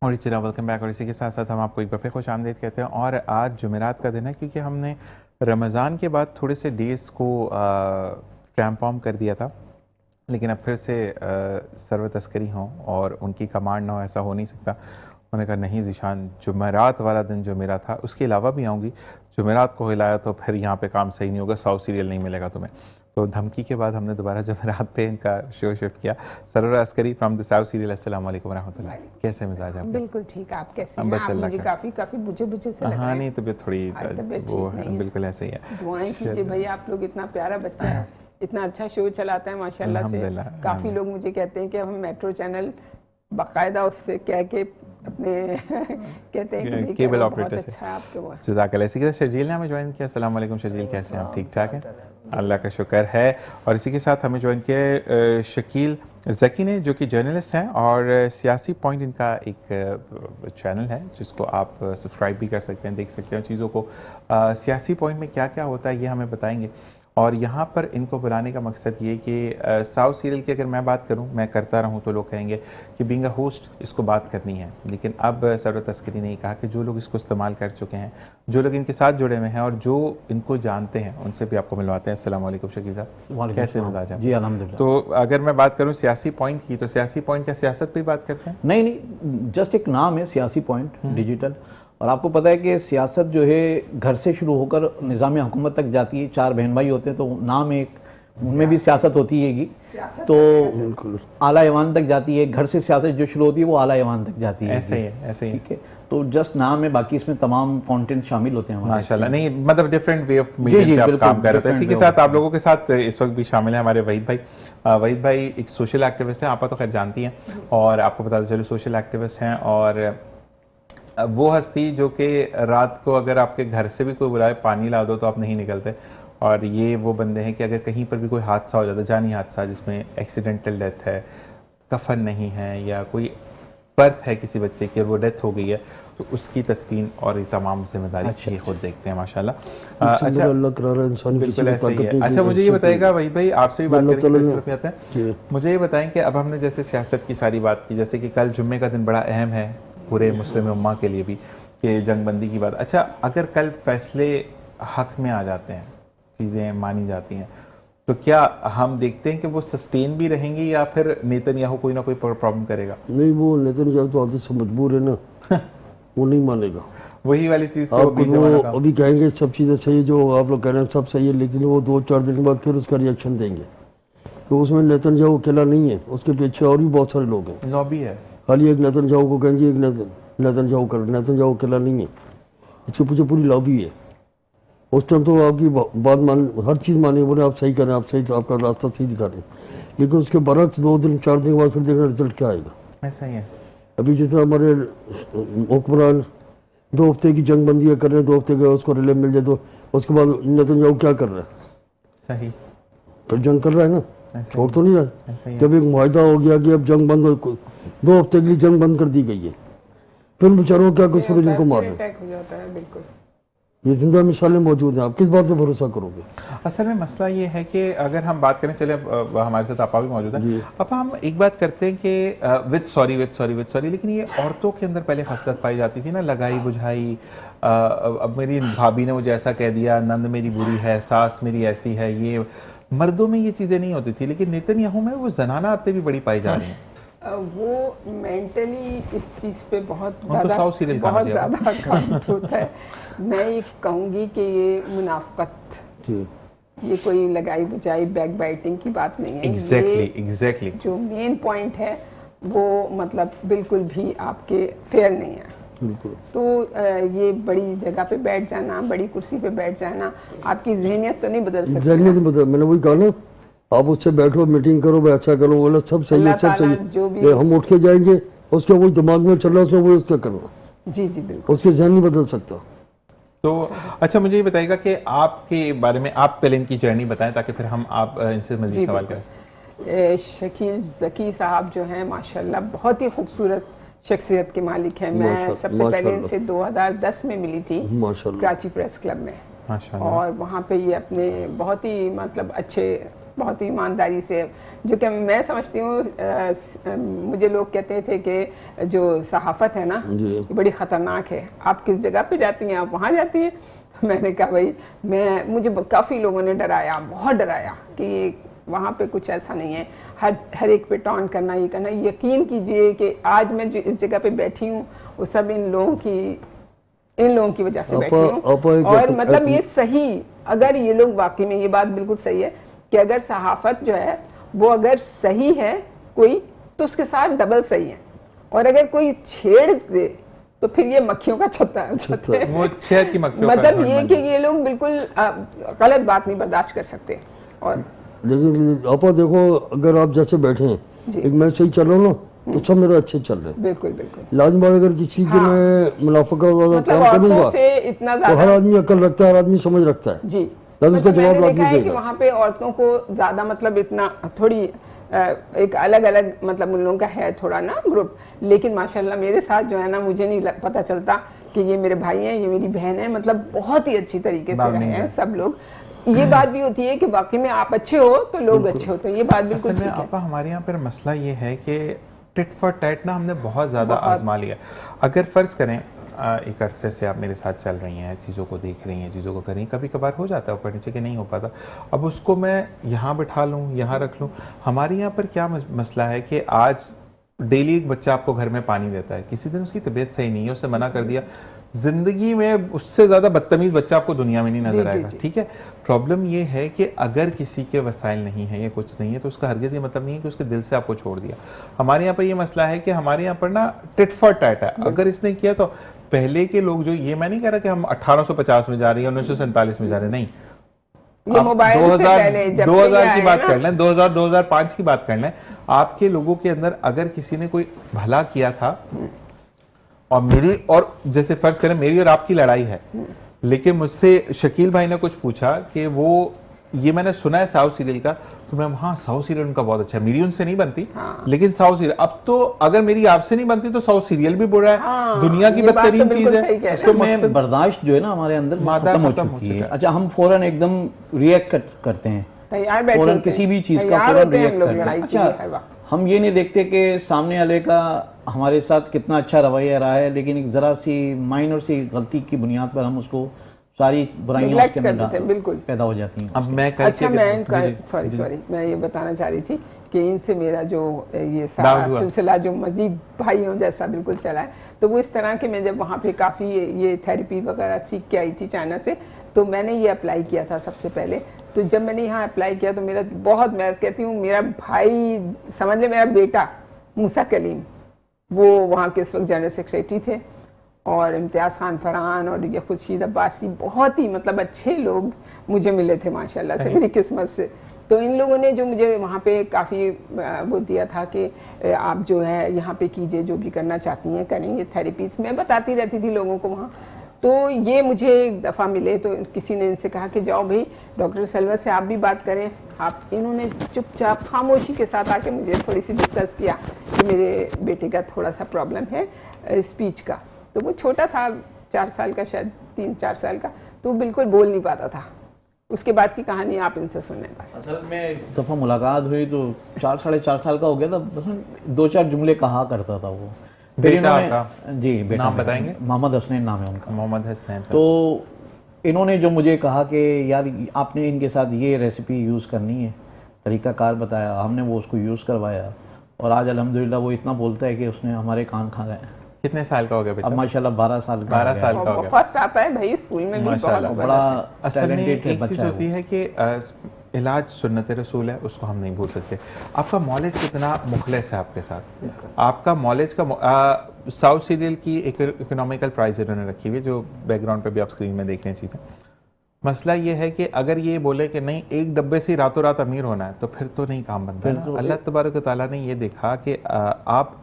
और चलिए welcome back. और इसी के साथ साथ हम आपको एक बार फिर खुश आमदीद कहते हैं। और आज जुमेरात का दिन है, क्योंकि हमने रमज़ान के बाद थोड़े से डेज़ को ट्रांसफॉर्म कर दिया था, लेकिन अब फिर से सर्व तस्करी हों और उनकी कमांड ना हो, ऐसा हो नहीं सकता। उन्होंने कहा नहीं ज़ीशान, जुमेरात वाला दिन जो मेरा था उसके अलावा भी आऊँगी, जुमेरात को हिलाया तो फिर यहाँ पे काम सही नहीं होगा, 100 सीरियल नहीं मिलेगा तुम्हें। तो धमकी के बाद हमने दोबारा जुमेरात पे इनका शो शिफ्ट किया। Sarwar Askari from the south serial. अस्सलाम वालेकुम रहमतुल्लाह। कैसे मिजाज आप? बिल्कुल ठीक, आप कैसे हैं? बस आप अल्लाह मुझे का। काफ़ी बुझे से लग रहे हाँ हैं। नहीं, तबीयत थोड़ी तबीयत वो ठीक नहीं है। बिल्कुल ऐसे ही है। दुआएं कीजिए भाई, आप लोग इतना प्यारा बच्चा है, इतना अच्छा शो चलाता है माशाल्लाह से। अल्हम्दुलिल्लाह, काफ़ी लोग मुझे कहते हैं कि हम मेट्रो चैनल बाकायदा उससे कह के अपने कहते हैं कि भाई केबल करो, बहुत ऑपरेटर से। अच्छा है आपके वो। जज़ाकल्लाह। इसी के साथ शर्जील ने हमें ज्वाइन किया। अस्सलाम वालेकुम शर्जील, कैसे हैं आप? ठीक ठाक हैं, अल्लाह का शुक्र है। और इसी के साथ हमें ज्वाइन किया शकील ज़की ने, जो कि जर्नलिस्ट हैं और सियासी पॉइंट इनका एक चैनल है जिसको आप सब्सक्राइब भी कर सकते हैं, देख सकते हैं चीज़ों को। सियासी पॉइंट में क्या क्या होता है ये हमें बताएंगे। और यहाँ पर इनको बुलाने का मकसद ये कि साउथ सीरियल की अगर मैं बात करूँ, मैं करता रहूँ तो लोग कहेंगे कि बीइंग अ होस्ट इसको बात करनी है, लेकिन अब सरवर तस्करी ने कहा कि जो लोग इसको इस्तेमाल कर चुके हैं, जो लोग इनके साथ जुड़े हुए हैं और जो इनको जानते हैं, उनसे भी आपको मिलवाते हैं। अस्सलाम वालेकुम शकील साहब, कैसे मिजाज हैं? जी अल्हम्दुलिल्लाह। तो अगर मैं बात करूँ सियासी पॉइंट की, तो सियासी पॉइंट क्या सियासत पे ही बात करते हैं? नहीं, जस्ट एक नाम है सियासी पॉइंट डिजिटल। और आपको पता है कि सियासत जो है घर से शुरू होकर निज़ाम हुकूमत तक जाती है। 4 बहन भाई होते हैं तो नाम एक उनमें भी सियासत होती है, तो आला ईवान तक जाती है। घर से सियासत जो शुरू होती है वो आला ईवान तक जाती है। ऐसे ही है, ऐसे ही। ठीक है, तो जस्ट नाम है, बाकी इसमें तमाम कंटेंट शामिल होते हैं। माशाल्लाह। नहीं मतलब डिफरेंट वे ऑफ मीडिया पे आप काम कर रहे हो। इसी के साथ आप लोगों के साथ इस वक्त भी शामिल है हमारे वहीद भाई। वहीद भाई एक सोशल एक्टिविस्ट हैं, आप तो खैर जानती हैं, और आपको पता चलो सोशल एक्टिविस्ट हैं। और वो हस्ती जो कि रात को अगर आपके घर से भी कोई बुलाए पानी ला दो तो आप नहीं निकलते। और ये वो बंदे हैं कि अगर कहीं पर भी कोई हादसा हो जाता है, जानी हादसा जिसमें एक्सीडेंटल डेथ है, कफन नहीं है, या कोई बर्थ है किसी बच्चे की और वो डेथ हो गई है, तो उसकी तदफीन और तमाम जिम्मेदारी ये खुद देखते हैं माशाल्लाह। अच्छा, अल्लाह करार इंसान बिल्कुल ऐसे ही है। अच्छा, मुझे ये बताइएगा वहीद भाई, आपसे भी बात करेंगे, इस तरफ आते हैं। मुझे ये बताएं कि अब हमने जैसे सियासत की सारी बात की, जैसे कि कल जुम्मे का दिन बड़ा अहम है पूरे मुस्लिम उम्मा के लिए भी, कि जंगबंदी की बात। अच्छा, अगर कल फैसले हक में आ जाते हैं, चीज़ें मानी जाती हैं, तो क्या हम देखते हैं कि वो सस्टेन भी रहेंगी या फिर नेतन्याहू कोई ना कोई प्रॉब्लम करेगा? नहीं, वो नेतन्याहू तो आदत से मजबूर है ना, वो नहीं मानेगा। वही वाली चीज़ आप वो अभी कहेंगे सब चीज़ें सही, जो आप लोग कह रहे हैं सब सही है, लेकिन वो 2-4 दिन के बाद फिर उसका रिएक्शन देंगे। तो उसमें नेतन्याहू अकेला नहीं है, उसके पीछे और भी बहुत सारे लोग हैं, लॉबी है। खाली एक नेतन्याहू को कहेंगे, एक नेतन्याहू कर, नेतन्याहू अकेला नहीं है, इसके पीछे पूरी लॉबी है। उस टाइम तो आपकी बात मान, हर चीज़ माने, बोले आप सही करें, आप सही, तो आपका रास्ता सही दिखा रहे हैं, लेकिन उसके बरक्स 2 दिन 4 दिन के बाद फिर देखना रिजल्ट क्या आएगा। ऐसा ही है। अभी जिस तरह हमारे हुक्मरान 2 हफ्ते की जंगबंदियाँ कर रहे हैं, 2 हफ्ते के उसको रिलीफ मिल जाए, तो उसके बाद नेतन्याहू क्या कर रहा है? सही, फिर जंग कर रहा है ना, छोड़ तो नहीं रहा ऐसा ही है। जब एक मुआहदा हो गया कि अब जंग बंद हो, 2 हफ्ते के लिए जंग बंद कर दी गई है, फिर बेचारों क्या कुछ सूरज को मार रहे हैं। अटैक हो जाता है। बिल्कुल, ये जिंदा मिसालें मौजूद हैं, आप किस बात पे भरोसा करोगे? असल में मसला ये है कि अगर हम बात करें, चले अब हमारे साथ आपा भी मौजूद है, अब हम एक बात करते हैं कि विद सॉरी, लेकिन ये औरतों के अंदर पहले खसलत पाई जाती थी ना, लगाई बुझाई। अब मेरी भाभी ने मुझे ऐसा कह दिया, नंद मेरी बुरी है, सास मेरी ऐसी है, ये मर्दों में ये चीज़ें नहीं होती थी, लेकिन नेतन्याहू में वो जनाना आते भी बड़ी पाई जा रही हैं। वो मेंटली इस चीज़ पे बहुत तो ज़्यादा काम होता है। मैं ये कहूँगी कि ये मुनाफकत, ये कोई लगाई बुझाई बैक बाइटिंग की बात नहीं है। एग्जैक्टली जो मेन पॉइंट है वो मतलब बिल्कुल भी आपके फेयर नहीं है। तो ये बड़ी जगह पे बैठ जाना, बड़ी कुर्सी पे बैठ जाना, आपकी जहनियत तो नहीं बदल सकती। जहनियत नहीं बदल, मैंने वही कहा ना, आप उससे बैठो, मीटिंग करो, भाई अच्छा करो, बोला सब सही है, सब सही, हम उठ के जाएंगे, उसका वही दिमाग में चल रहा है, उसमें वही उसका करना। जी बिल्कुल, उसके जहन नहीं बदल सकता। तो अच्छा, मुझे ये बताइएगा कि आपके बारे में, आप पहले इनकी जर्नी बताएं ताकि फिर हम आप इनसे मज़ीद सवाल करें। शकील ज़की साहब जो हैं माशाल्लाह बहुत ही खूबसूरत शख्सियत के मालिक हैं। मैं सबसे पहले इनसे 2010 में मिली थी कराची प्रेस क्लब में, और वहाँ पे ये अपने बहुत ही मतलब अच्छे बहुत ही ईमानदारी से, जो कि मैं समझती हूँ मुझे लोग कहते थे कि जो सहाफ़त है ना ये बड़ी ख़तरनाक है, आप किस जगह पे जाती हैं, आप वहाँ जाती हैं। तो मैंने कहा भाई मुझे काफ़ी लोगों ने डराया, बहुत डराया कि वहाँ पे कुछ ऐसा नहीं है, हर एक पे टॉन्ट करना, ये करना। यकीन कीजिए कि आज मैं जो इस जगह पे बैठी हूँ वो सब इन लोगों की वजह से बैठी हूँ। और मतलब ये सही, अगर ये लोग वाकई में, ये बात बिल्कुल सही है कि अगर सहाफ़त जो है वो अगर सही है कोई, तो उसके साथ डबल सही है, और अगर कोई छेड़ दे तो फिर ये मक्खियों का छत्ता है। वो छेद की मक्खियों मतलब ये कि ये लोग बिल्कुल गलत बात नहीं बर्दाश्त कर सकते। और लेकिन आपा देखो, अगर आप जैसे बैठे हैं, एक मैं सही चल रहा हूँ ना, तो सब मेरे अच्छे चल रहे हैं। बिल्कुल बिल्कुल। लाजमी बात, अगर किसी के मैं मुनाफा ज्यादा काम करूंगा इतना तो हर आदमी अकल रखता है, हर आदमी समझ रखता है जी। उसका जवाब मैंने देखा है कि वहाँ पे औरतों को ज्यादा मतलब इतना थोड़ी एक अलग अलग मतलब उन लोगों का है थोड़ा ना ग्रुप, लेकिन माशाल्लाह मेरे साथ जो है ना, मुझे नहीं पता चलता कि ये मेरे भाई हैं, ये मेरी बहन है, मतलब बहुत ही अच्छी तरीके से रहे हैं सब लोग। ये बात भी होती है कि वाकई में आप अच्छे हो तो लोग अच्छे होते हैं, ये बात बिल्कुल ठीक है। आपा हमारे यहाँ पर मसला ये है कि टिट फॉर टैट ना हमने बहुत ज़्यादा आजमा लिया। अगर फ़र्ज़ करें एक अरसे से आप मेरे साथ चल रही हैं, चीज़ों को देख रही हैं, चीज़ों को कर रही हैं, कभी कभार हो जाता है ऊपर नीचे कि नहीं हो पाता, अब उसको मैं यहाँ बिठा लूँ, यहाँ रख लूँ। हमारे यहाँ पर क्या मसला है कि आज डेली एक बच्चा आपको घर में पानी देता है, किसी दिन उसकी तबीयत सही नहीं है, उससे मना कर दिया, जिंदगी में उससे ज़्यादा बदतमीज़ बच्चा आपको दुनिया में नहीं नजर आएगा। ठीक है, प्रॉब्लम ये है कि अगर किसी के वसाइल नहीं है, ये कुछ नहीं है, तो उसका हरगिज़ ये मतलब नहीं है कि उसके दिल से आपको छोड़ दिया। हमारे यहाँ पर ये मसला है कि हमारे यहाँ पर ना टिट फॉर टैट है। अगर इसने किया तो पहले के लोग जो, ये मैं नहीं कह रहा कि हम 1850 में जा रहे हैं, 1947 में जा रहे हैं, नहीं, ये मोबाइल 2000 की बात कर लें, 2005 की बात कर लें, आपके लोगों के अंदर अगर किसी ने कोई भला किया था, और जैसे फर्ज करें मेरी और आपकी लड़ाई है, लेकिन मुझसे शकील भाई ने कुछ पूछा कि वो, ये मैंने सुना है साउथ सीरियल का, तो मैं हाँ साउथ सीरियल उनका बहुत अच्छा है, मेरी उनसे नहीं बनती, लेकिन साउथ सीरियल, अब तो अगर मेरी आपसे नहीं बनती तो साउथ सीरियल भी बुरा है, दुनिया की बदतरीन चीज है। उसको मैं बर्दाश्त जो है ना हमारे अंदर खत्म हो चुकी है। अच्छा, हम फौरन एकदम रिएक्ट करते हैं, फौरन किसी भी चीज का फौरन रिएक्ट करते हैं। अच्छा, हम ये नहीं देखते कि सामने वाले का हमारे साथ कितना अच्छा रवैया रहा है, लेकिन एक जरा सी माइनर सी गलती की बुनियाद पर हम उसको सारी बुराइयां उसके अंदर बिल्कुल पैदा हो जाती हैं। अब मैं सॉरी मैं ये बताना चाह रही थी कि इनसे मेरा जो ये सारा सिलसिला जो मजीद भाइयों जैसा बिल्कुल चला है, तो वो इस तरह के, मैं जब वहाँ पे काफ़ी ये थेरेपी वगैरह सीख के आई थी चाइना से, तो मैंने ये अप्लाई किया था सबसे पहले। तो जब मैंने यहाँ अप्लाई किया तो मेरा बहुत, मैं कहती हूँ मेरा भाई समझ ले, मेरा बेटा मूसा कलीम, वो वहाँ के उस वक्त जनरल सेक्रेटरी थे, और इम्तियाज़ खान फरहान और ये खुर्शीद अब्बासी, बहुत ही मतलब अच्छे लोग मुझे मिले थे माशाल्लाह से, मेरी किस्मत से। तो इन लोगों ने जो मुझे वहाँ पे काफ़ी वो दिया था कि आप जो है यहाँ पे कीजिए, जो भी करना चाहती हैं करेंगे, थेरेपीज मैं बताती रहती थी लोगों को वहाँ। तो ये मुझे एक दफ़ा मिले तो किसी ने इनसे कहा कि जाओ भाई डॉक्टर सलवर से आप भी बात करें। आप, इन्होंने चुपचाप खामोशी के साथ आके मुझे थोड़ी सी डिस्कस किया कि मेरे बेटे का थोड़ा सा प्रॉब्लम है स्पीच का। तो वो छोटा था, 4 साल का, शायद 3-4 साल का, तो वो बिल्कुल बोल नहीं पाता था। उसके बाद की कहानी आप इनसे सुने। असल में एक दफ़ा मुलाकात हुई तो 4-4.5 साल का हो गया था, बस 2-4 जुमले कहा करता था वो। बेटा का जी, बेटा नाम बताएंगे? मोहम्मद हसनैन नाम है उनका। मोहम्मद हसनैन। तो इन्होंने जो मुझे कहा कि यार आपने इनके साथ ये रेसिपी यूज़ करनी है, तरीक़ाकार बताया, हमने वो उसको यूज़ करवाया, और आज अल्हम्दुलिल्लाह वो इतना बोलता है कि उसने हमारे कान खा गए। कितने साल का हो गया बेटा? अब माशाल्लाह 12 साल का हो गया। फर्स्ट आता है भाई स्कूल में भी, बहुत बड़ा। असल में एक चीज़ होती है कि इलाज सुन्नत रसूल है, उसको हम नहीं भूल सकते। आपका मौलिज कितना मुखलिस है आपके साथ, आपका मौलिज का साउथ सीरियल की एक इकोनॉमिकल प्राइस इन्होंने रखी हुई है, जो बैकग्राउंड पे भी आप स्क्रीन में देख रहे हैं चीज़ें। मसला ये है कि अगर ये बोले कि नहीं एक डब्बे से रातों रात अमीर होना है, तो फिर तो नहीं काम बनता है। अल्लाह तबारक व तआला ने ये देखा कि आप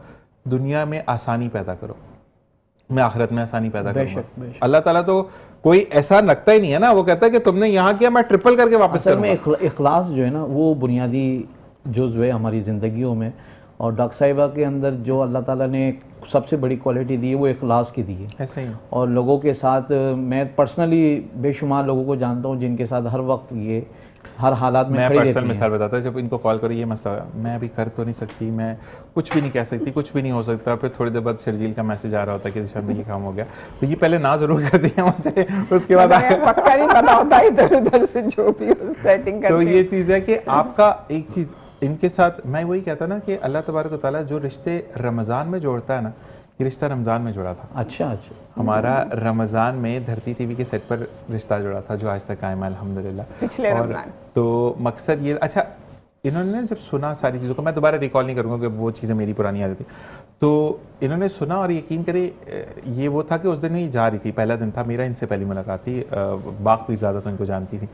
दुनिया में आसानी पैदा करो, मैं आखिरत में आसानी पैदा करूंगा। अल्लाह ताला तो कोई ऐसा रखता ही नहीं है ना, वो कहता है कि तुमने यहाँ किया, मैं ट्रिपल करके वापस करूंगा। असल में इखलास जो है ना, वो बुनियादी जुज़्व है हमारी ज़िंदगियों में। और डॉक्टर साहिबा के अंदर जो अल्लाह ताला ने सबसे बड़ी क्वालिटी दी है वो इखलास की दी है। ऐसा ही और लोगों के साथ मैं पर्सनली बेशुमार लोगों को जानता हूँ जिनके साथ हर वक्त ये हर हालात में मैं खड़ी पर्सनल रहती मिसाल बताता हूँ, जब इनको कॉल करो ये मसला है, मैं अभी कर तो नहीं सकती, मैं कुछ भी नहीं कह सकती, कुछ भी नहीं हो सकता, फिर थोड़ी देर बाद शर्जील का मैसेज आ रहा होता है कि दिशा में ये काम हो गया, तो ये पहले ना जरूर कर दिया मुझे, उसके बाद पक्का नहीं पता होता इधर उधर से जो भी सेटिंग करते तो हैं। ये चीज़ है कि आपका एक चीज़ इनके साथ मैं वही कहता ना कि अल्लाह तबारक व तआला जो रिश्ते रमज़ान में जोड़ता है ना, ये रिश्ता रमज़ान में जुड़ा था। अच्छा अच्छा। हमारा रमज़ान में धरती टीवी के सेट पर रिश्ता जुड़ा था जो आज तक कायम है अल्हम्दुलिल्लाह। पिछले और रमज़ान। तो मकसद ये, अच्छा इन्होंने जब सुना सारी चीज़ों को, मैं दोबारा रिकॉल नहीं करूँगा कि वो चीज़ें मेरी पुरानी याद थी, तो इन्होंने सुना और यकीन करे ये वो था कि उस दिन ही जा रही थी, पहला दिन था मेरा, इनसे पहली मुलाकात थी, बाक़ भी ज़्यादा तो इनको जानती थी,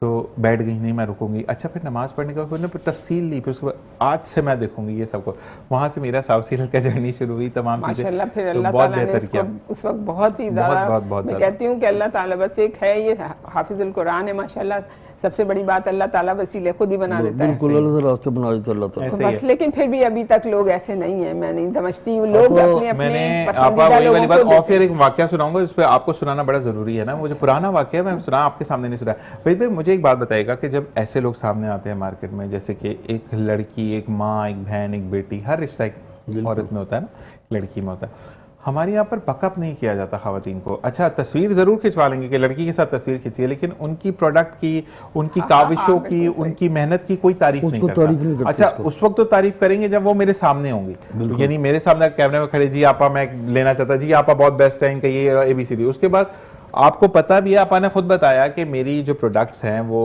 तो बैठ गई नहीं मैं रुकूंगी। अच्छा फिर नमाज़ पढ़ने के बाद फिर उन्होंने तफसील ली, फिर उसके बाद आज से मैं देखूंगी ये सबको, वहाँ से मेरा साउथ सीरियल का जर्नी शुरू हुई, तमाम चीज़ें। माशाल्लाह फिर तो अल्लाह बहुत ताला ने बेहतर इसको किया। उस वक्त बहुत ही ज़्यादा, बहुत मैं ज़्यादा। कहती हूँ कि अल्लाह ताला बस एक है, ये हाफिजुल कुरान है माशाल्लाह, सबसे बड़ी बात अल्लाह ताला वसीले खुद ही बना देता है। बिल्कुल अल्लाह ताला रास्ते बना देता है अल्लाह ताला। तो ऐसे ही बस है। लेकिन फिर भी अभी तक लोग ऐसे नहीं है, मैं नहीं समझती हूँ, लोग आपको- अपने अपने मैंने आपा पसंदीदा वही वाली लोगों बात को और फिर एक वाकया सुनाऊंगा जिस पे आपको सुनाना बड़ा जरूरी है ना, मुझे पुराना वाकया मैं सुना आपके सामने नहीं सुना। भाई मुझे एक बात बताइएगा कि जब ऐसे लोग सामने आते हैं मार्केट में, जैसे कि एक लड़की, एक माँ, एक बहन, एक बेटी, हर रिश्ता एक औरत में होता है ना, लड़की में होता है, हमारे यहाँ पर बकअप नहीं किया जाता खवातीन को। अच्छा तस्वीर जरूर खिंचवा लेंगे कि लड़की के साथ तस्वीर खींचिए, लेकिन उनकी प्रोडक्ट की, उनकी काविशों की, बिल्कुल सही। उनकी मेहनत की कोई तारीफ नहीं उसको तारीफ नहीं करता। करते अच्छा उस वक्त तो तारीफ करेंगे जब वो मेरे सामने होंगी, यानी मेरे सामने कैमरे में खड़े, जी आपा मैं लेना चाहता, जी आपा बहुत बेस्ट है इनका ये ABCD। उसके बाद आपको पता भी है, आपा ने खुद बताया कि मेरी जो प्रोडक्ट्स हैं वो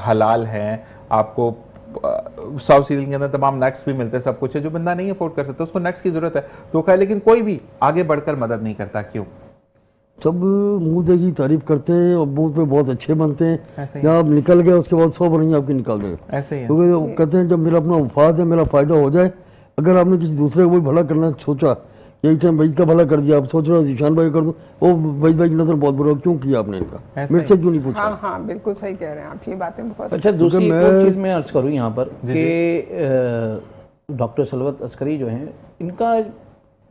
हलाल हैं, आपको साउथ सीरियल के अंदर तमाम नट्स भी मिलते हैं, सब कुछ है, जो बंदा नहीं अफोर्ड कर सकता उसको नट्स की जरूरत है तो कहा, लेकिन कोई भी आगे बढ़कर मदद नहीं करता। क्यों? सब मुंह देखी तारीफ करते हैं और मुंह पे बहुत अच्छे बनते हैं, ऐसे ही या आप निकल गए उसके बाद 100 बनेंगे आपके निकाल देंगे, ऐसे ही है। क्योंकि वो कहते हैं जब मेरा अपना मुफाद है, मेरा फ़ायदा हो जाए, अगर आपने किसी दूसरे को कोई भला करना सोचा, यही टाइम भाई का भला कर दिया, आप सोच रहे हो ईशान भाई कर दो, वो भाई की नजर बहुत बुरा, क्यों किया आपने इनका, ऐसे मेरे से क्यों नहीं पूछा। हाँ हाँ बिल्कुल सही कह रहे हैं आप, ये बातें बहुत अच्छा दूसरी एक मैं- और चीज़ मैं अर्ज करूँ यहाँ पर कि डॉक्टर सलवत अस्करी जो हैं, इनका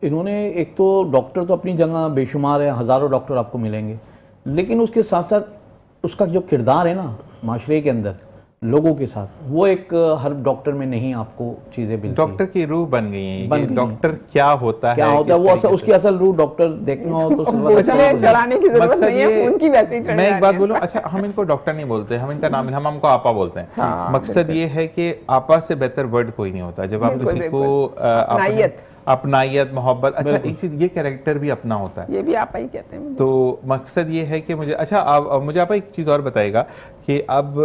इन्होंने एक तो डॉक्टर तो अपनी जगह बेशुमार है, हज़ारों डॉक्टर आपको मिलेंगे, लेकिन उसके साथ साथ उसका जो किरदार है ना माशरे के अंदर लोगों के साथ, वो एक हर डॉक्टर में नहीं आपको चीज़ें मिलती। डॉक्टर की रूह बन गई है, बन ये गई डॉक्टर क्या होता क्या है, होता है किस वो असल, तरीके उसकी असल रूह डॉक्टर देखना हो तो सलवत बोझ अस्करी में को चढ़ाने की जरूरत मकसद नहीं है, ये- उनकी वैसे ही चढ़ मैं एक जानी बात है। बोलूं, अच्छा हम इनको डॉक्टर नहीं बोलते, हम इनका नाम, हम हमको आपा बोलते हैं। हाँ, मकसद ये है कि आपा से बेहतर वर्ड कोई नहीं होता जब आप बिल्कुल, किसी को बिल्कुल। अपने- अपनायत। अपनायत, मोहब्बत। अच्छा एक चीज, ये कैरेक्टर भी अपना होता है, ये भी आप ही कहते हैं। तो मकसद ये है कि मुझे, अच्छा अब मुझे आप एक चीज़ और बताइएगा कि अब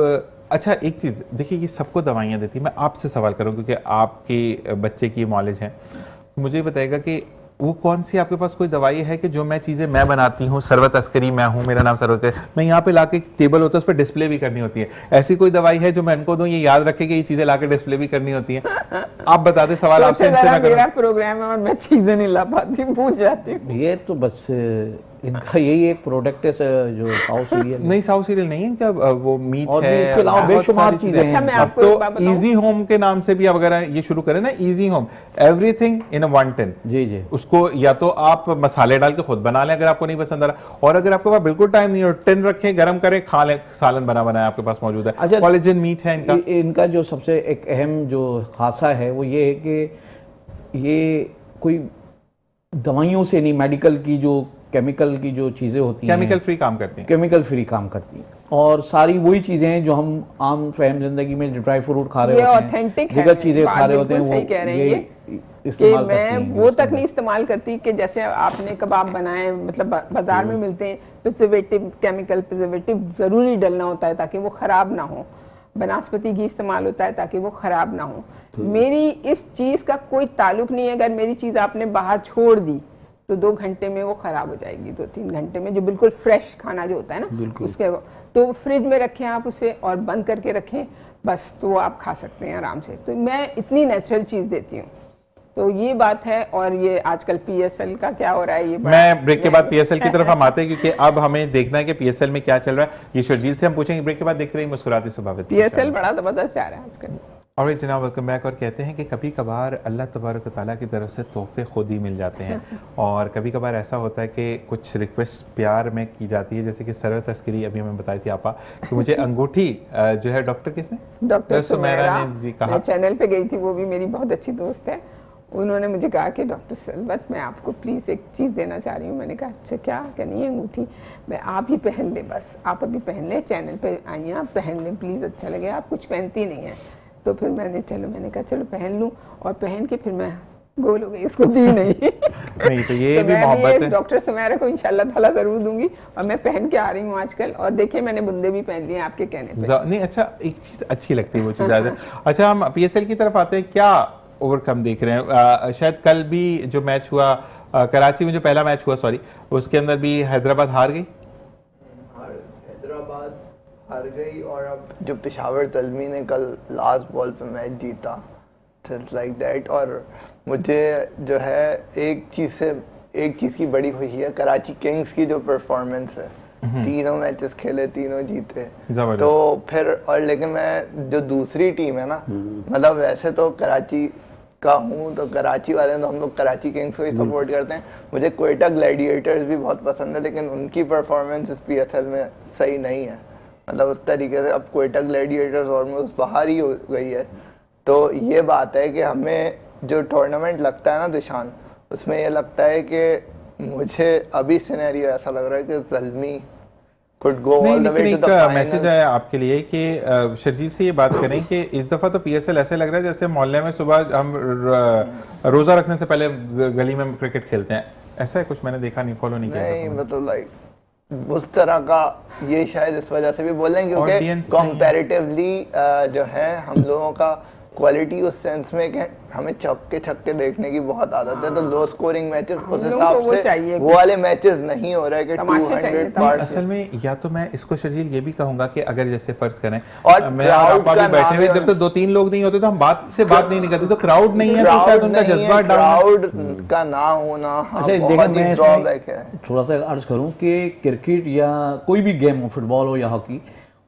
अच्छा एक चीज़ देखिए, ये सबको दवाइयाँ देती, मैं आपसे सवाल करूँ क्योंकि आपके बच्चे की नॉलेज है, मुझे ये बताइएगा कि वो कौन सी आपके पास कोई दवाई है कि जो मैं चीज़ें मैं बनाती हूँ, सरवत अस्करी मैं हूँ, मेरा नाम सरवत है, मैं यहाँ पे लाके टेबल होता है उस पर डिस्प्ले भी करनी होती है, ऐसी कोई दवाई है जो मैं इनको दूँ, ये याद रखे कि ये चीज़ें लाके डिस्प्ले भी करनी होती है? आप बता दें, सवाल आपसे इनसे ना मेरा करूँ। प्रोग्राम है और मैं चीजें नहीं ला पाती, भूल जाती हूँ। ये तो बस इनका यही एक प्रोडक्ट है जो साउथ सीरियल नहीं साउथ सीरियल नहीं है क्या, वो मीट और भी है, इसके अलावा बहुत बेशुमार सारी चीजें हैं। अच्छा मैं अब आपको एक बात तो बताऊं? इजी होम के नाम से भी आप अगर ये शुरू करें ना, easy home, everything in a one tin, जी जी उसको या तो आप मसाले डाल के खुद बना लें अगर आपको नहीं पसंद आ रहा, और अगर आपके पास बिल्कुल टाइम नहीं है, टिन रखें, गरम करें, खा लें, सालन बना बनाया आपके पास मौजूद है। अच्छा, कोलेजन मीट है इनका। इनका जो सबसे एक अहम जो खासा है वो ये है कि ये कोई दवाइयों से नहीं, मेडिकल की जो केमिकल की जो चीज़ें होती हैं, केमिकल फ्री काम करते हैं। केमिकल फ्री काम करती हैं, और सारी वही चीज़ें हैं जो हम आम फहम जिंदगी में ड्राई फ्रूट खा रहे ये होते हैं, ऑथेंटिक है, दिगर चीज़ें बात खा रहे होते हैं, बिल्कुल वो सही कह रहे हैं ये कि इस्तेमाल मैं करती हैं वो उसके तक नहीं अंदर। इस्तेमाल करती कि जैसे आपने कबाब बनाए, मतलब बाजार में मिलते हैं प्रिजर्वेटिव, केमिकल प्रिजर्वेटिव जरूरी डलना होता है ताकि वो खराब ना हो, वनस्पति घी इस्तेमाल होता है ताकि वो खराब ना हो। मेरी इस चीज का कोई ताल्लुक नहीं है, अगर मेरी चीज आपने बाहर छोड़ दी तो 2 घंटे में वो खराब हो जाएगी, 2-3 घंटे में, जो बिल्कुल फ्रेश खाना जो होता है ना उसके, तो फ्रिज में रखें आप उसे और बंद करके रखें बस, तो आप खा सकते हैं आराम से। तो मैं इतनी नेचुरल चीज देती हूँ, तो ये बात है। और ये आजकल PSL का क्या हो रहा है, ये मैं ब्रेक के बाद PSL की तरफ हम आते हैं क्योंकि अब हमें देखना है कि PSL में क्या चल रहा है, ये शर्जील से हम पूछेंगे ब्रेक के बाद। देखते रहिए मुस्कुराती सुबह। PSL बड़ा जबरदस्त आ रहा है आजकल। और जनाब वेलकम बैक। और कहते हैं कि कभी कभार अल्लाह तबारक व तआला की तरफ से तोहफे खुद ही मिल जाते हैं और कभी कभार ऐसा होता है कि कुछ रिक्वेस्ट प्यार में की जाती है, जैसे कि सरवत अस्करी अभी हमें बताई थी आपा कि मुझे अंगूठी जो है डॉक्टर किसने, डॉक्टर सुमेरा ने भी कहा। मैं चैनल पे गई थी, वो भी मेरी बहुत अच्छी दोस्त है। उन्होंने मुझे कहा कि डॉक्टर सरवत मैं आपको प्लीज़ एक चीज़ देना चाह रही हूँ। मैंने कहा अच्छा क्या कहनी है अंगूठी? मैं आप ही पहन ले, बस आप अभी पहन ले, चैनल पे आई हैं आप पहन लें प्लीज़, अच्छा लगे, आप कुछ पहनती नहीं हैं। तो फिर मैंने कहा चलो पहन लूँ, और पहन के फिर मैं गोल हो गई, उसको दी नहीं। नहीं तो ये तो भी मैं मोहब्बत है। डॉक्टर सुमेरा को इंशाल्लाह ताला जरूर दूंगी, और मैं पहन के आ रही हूँ आजकल। और देखिए मैंने बुंदे भी पहन लिए आपके कहने पे। नहीं अच्छा, एक चीज़ अच्छी लगती है वो चीज़ ज़्यादा। अच्छा हम PSL की तरफ आते हैं, क्या ओवरकम देख रहे हैं? शायद कल भी जो मैच हुआ कराची में, जो पहला मैच हुआ सॉरी, उसके अंदर भी हैदराबाद हार गई। हैदराबाद हार गई, और अब जो पेशावर ज़ल्मी ने कल लास्ट बॉल पे मैच जीता, जस्ट लाइक दैट। और मुझे जो है एक चीज़ की बड़ी खुशी है, कराची किंग्स की जो परफॉर्मेंस है, तीनों मैचेस खेले, तीनों जीते। तो फिर और लेकिन मैं जो दूसरी टीम है ना, मतलब वैसे तो कराची का हूँ, तो कराची वाले तो हम लोग कराची किंग्स को ही सपोर्ट करते हैं। मुझे क्वेटा ग्लैडिएटर्स भी बहुत पसंद है, लेकिन उनकी परफॉर्मेंस इस PSL में सही नहीं है। मतलब उस तरीके से अब क्वेटा ग्लैडिएटर्स ऑलमोस्ट बाहर ही हो गई है। तो ये बात है कि हमें जो टूर्नामेंट लगता है ना दिशान, उसमें ये लगता है कि मुझे अभी सिनेरियो ऐसा लग रहा है कि Zalmi could go all the way to the finals। Message आया आपके लिए कि शर्जील से ये बात करें कि इस दफ़ा तो PSL ऐसे लग रहा है जैसे मोहल्ले में सुबह हम रोज़ा रखने से पहले गली में क्रिकेट खेलते हैं, ऐसा है कुछ? मैंने देखा नहीं, फॉलो नहीं किया। नहीं मतलब लाइक उस तरह का, ये शायद इस वजह से भी बोल रहे हैं क्योंकि कंपैरेटिवली जो है हम लोगों का क्वालिटी उस सेंस में कि हमें छक्के देखने की बहुत आदत है, तो लो स्कोरिंग मैचेस उस हिसाब से वो वाले मैचेस नहीं हो रहे कि 200 पार। असल में या तो मैं इसको शर्जील ये भी कहूंगा कि अगर जैसे फर्ज करें और मैं आप भी बैठे हुए, जब तक 2-3 लोग नहीं होते तो हम बात नहीं निकलती, तो क्राउड नहीं है तो शायद उनका जज्बा क्राउड का ना होना बहुत ही ड्रॉबैक है। थोड़ा सा अर्ज करूं कि क्रिकेट या कोई भी गेम हो, फुटबॉल हो या हॉकी,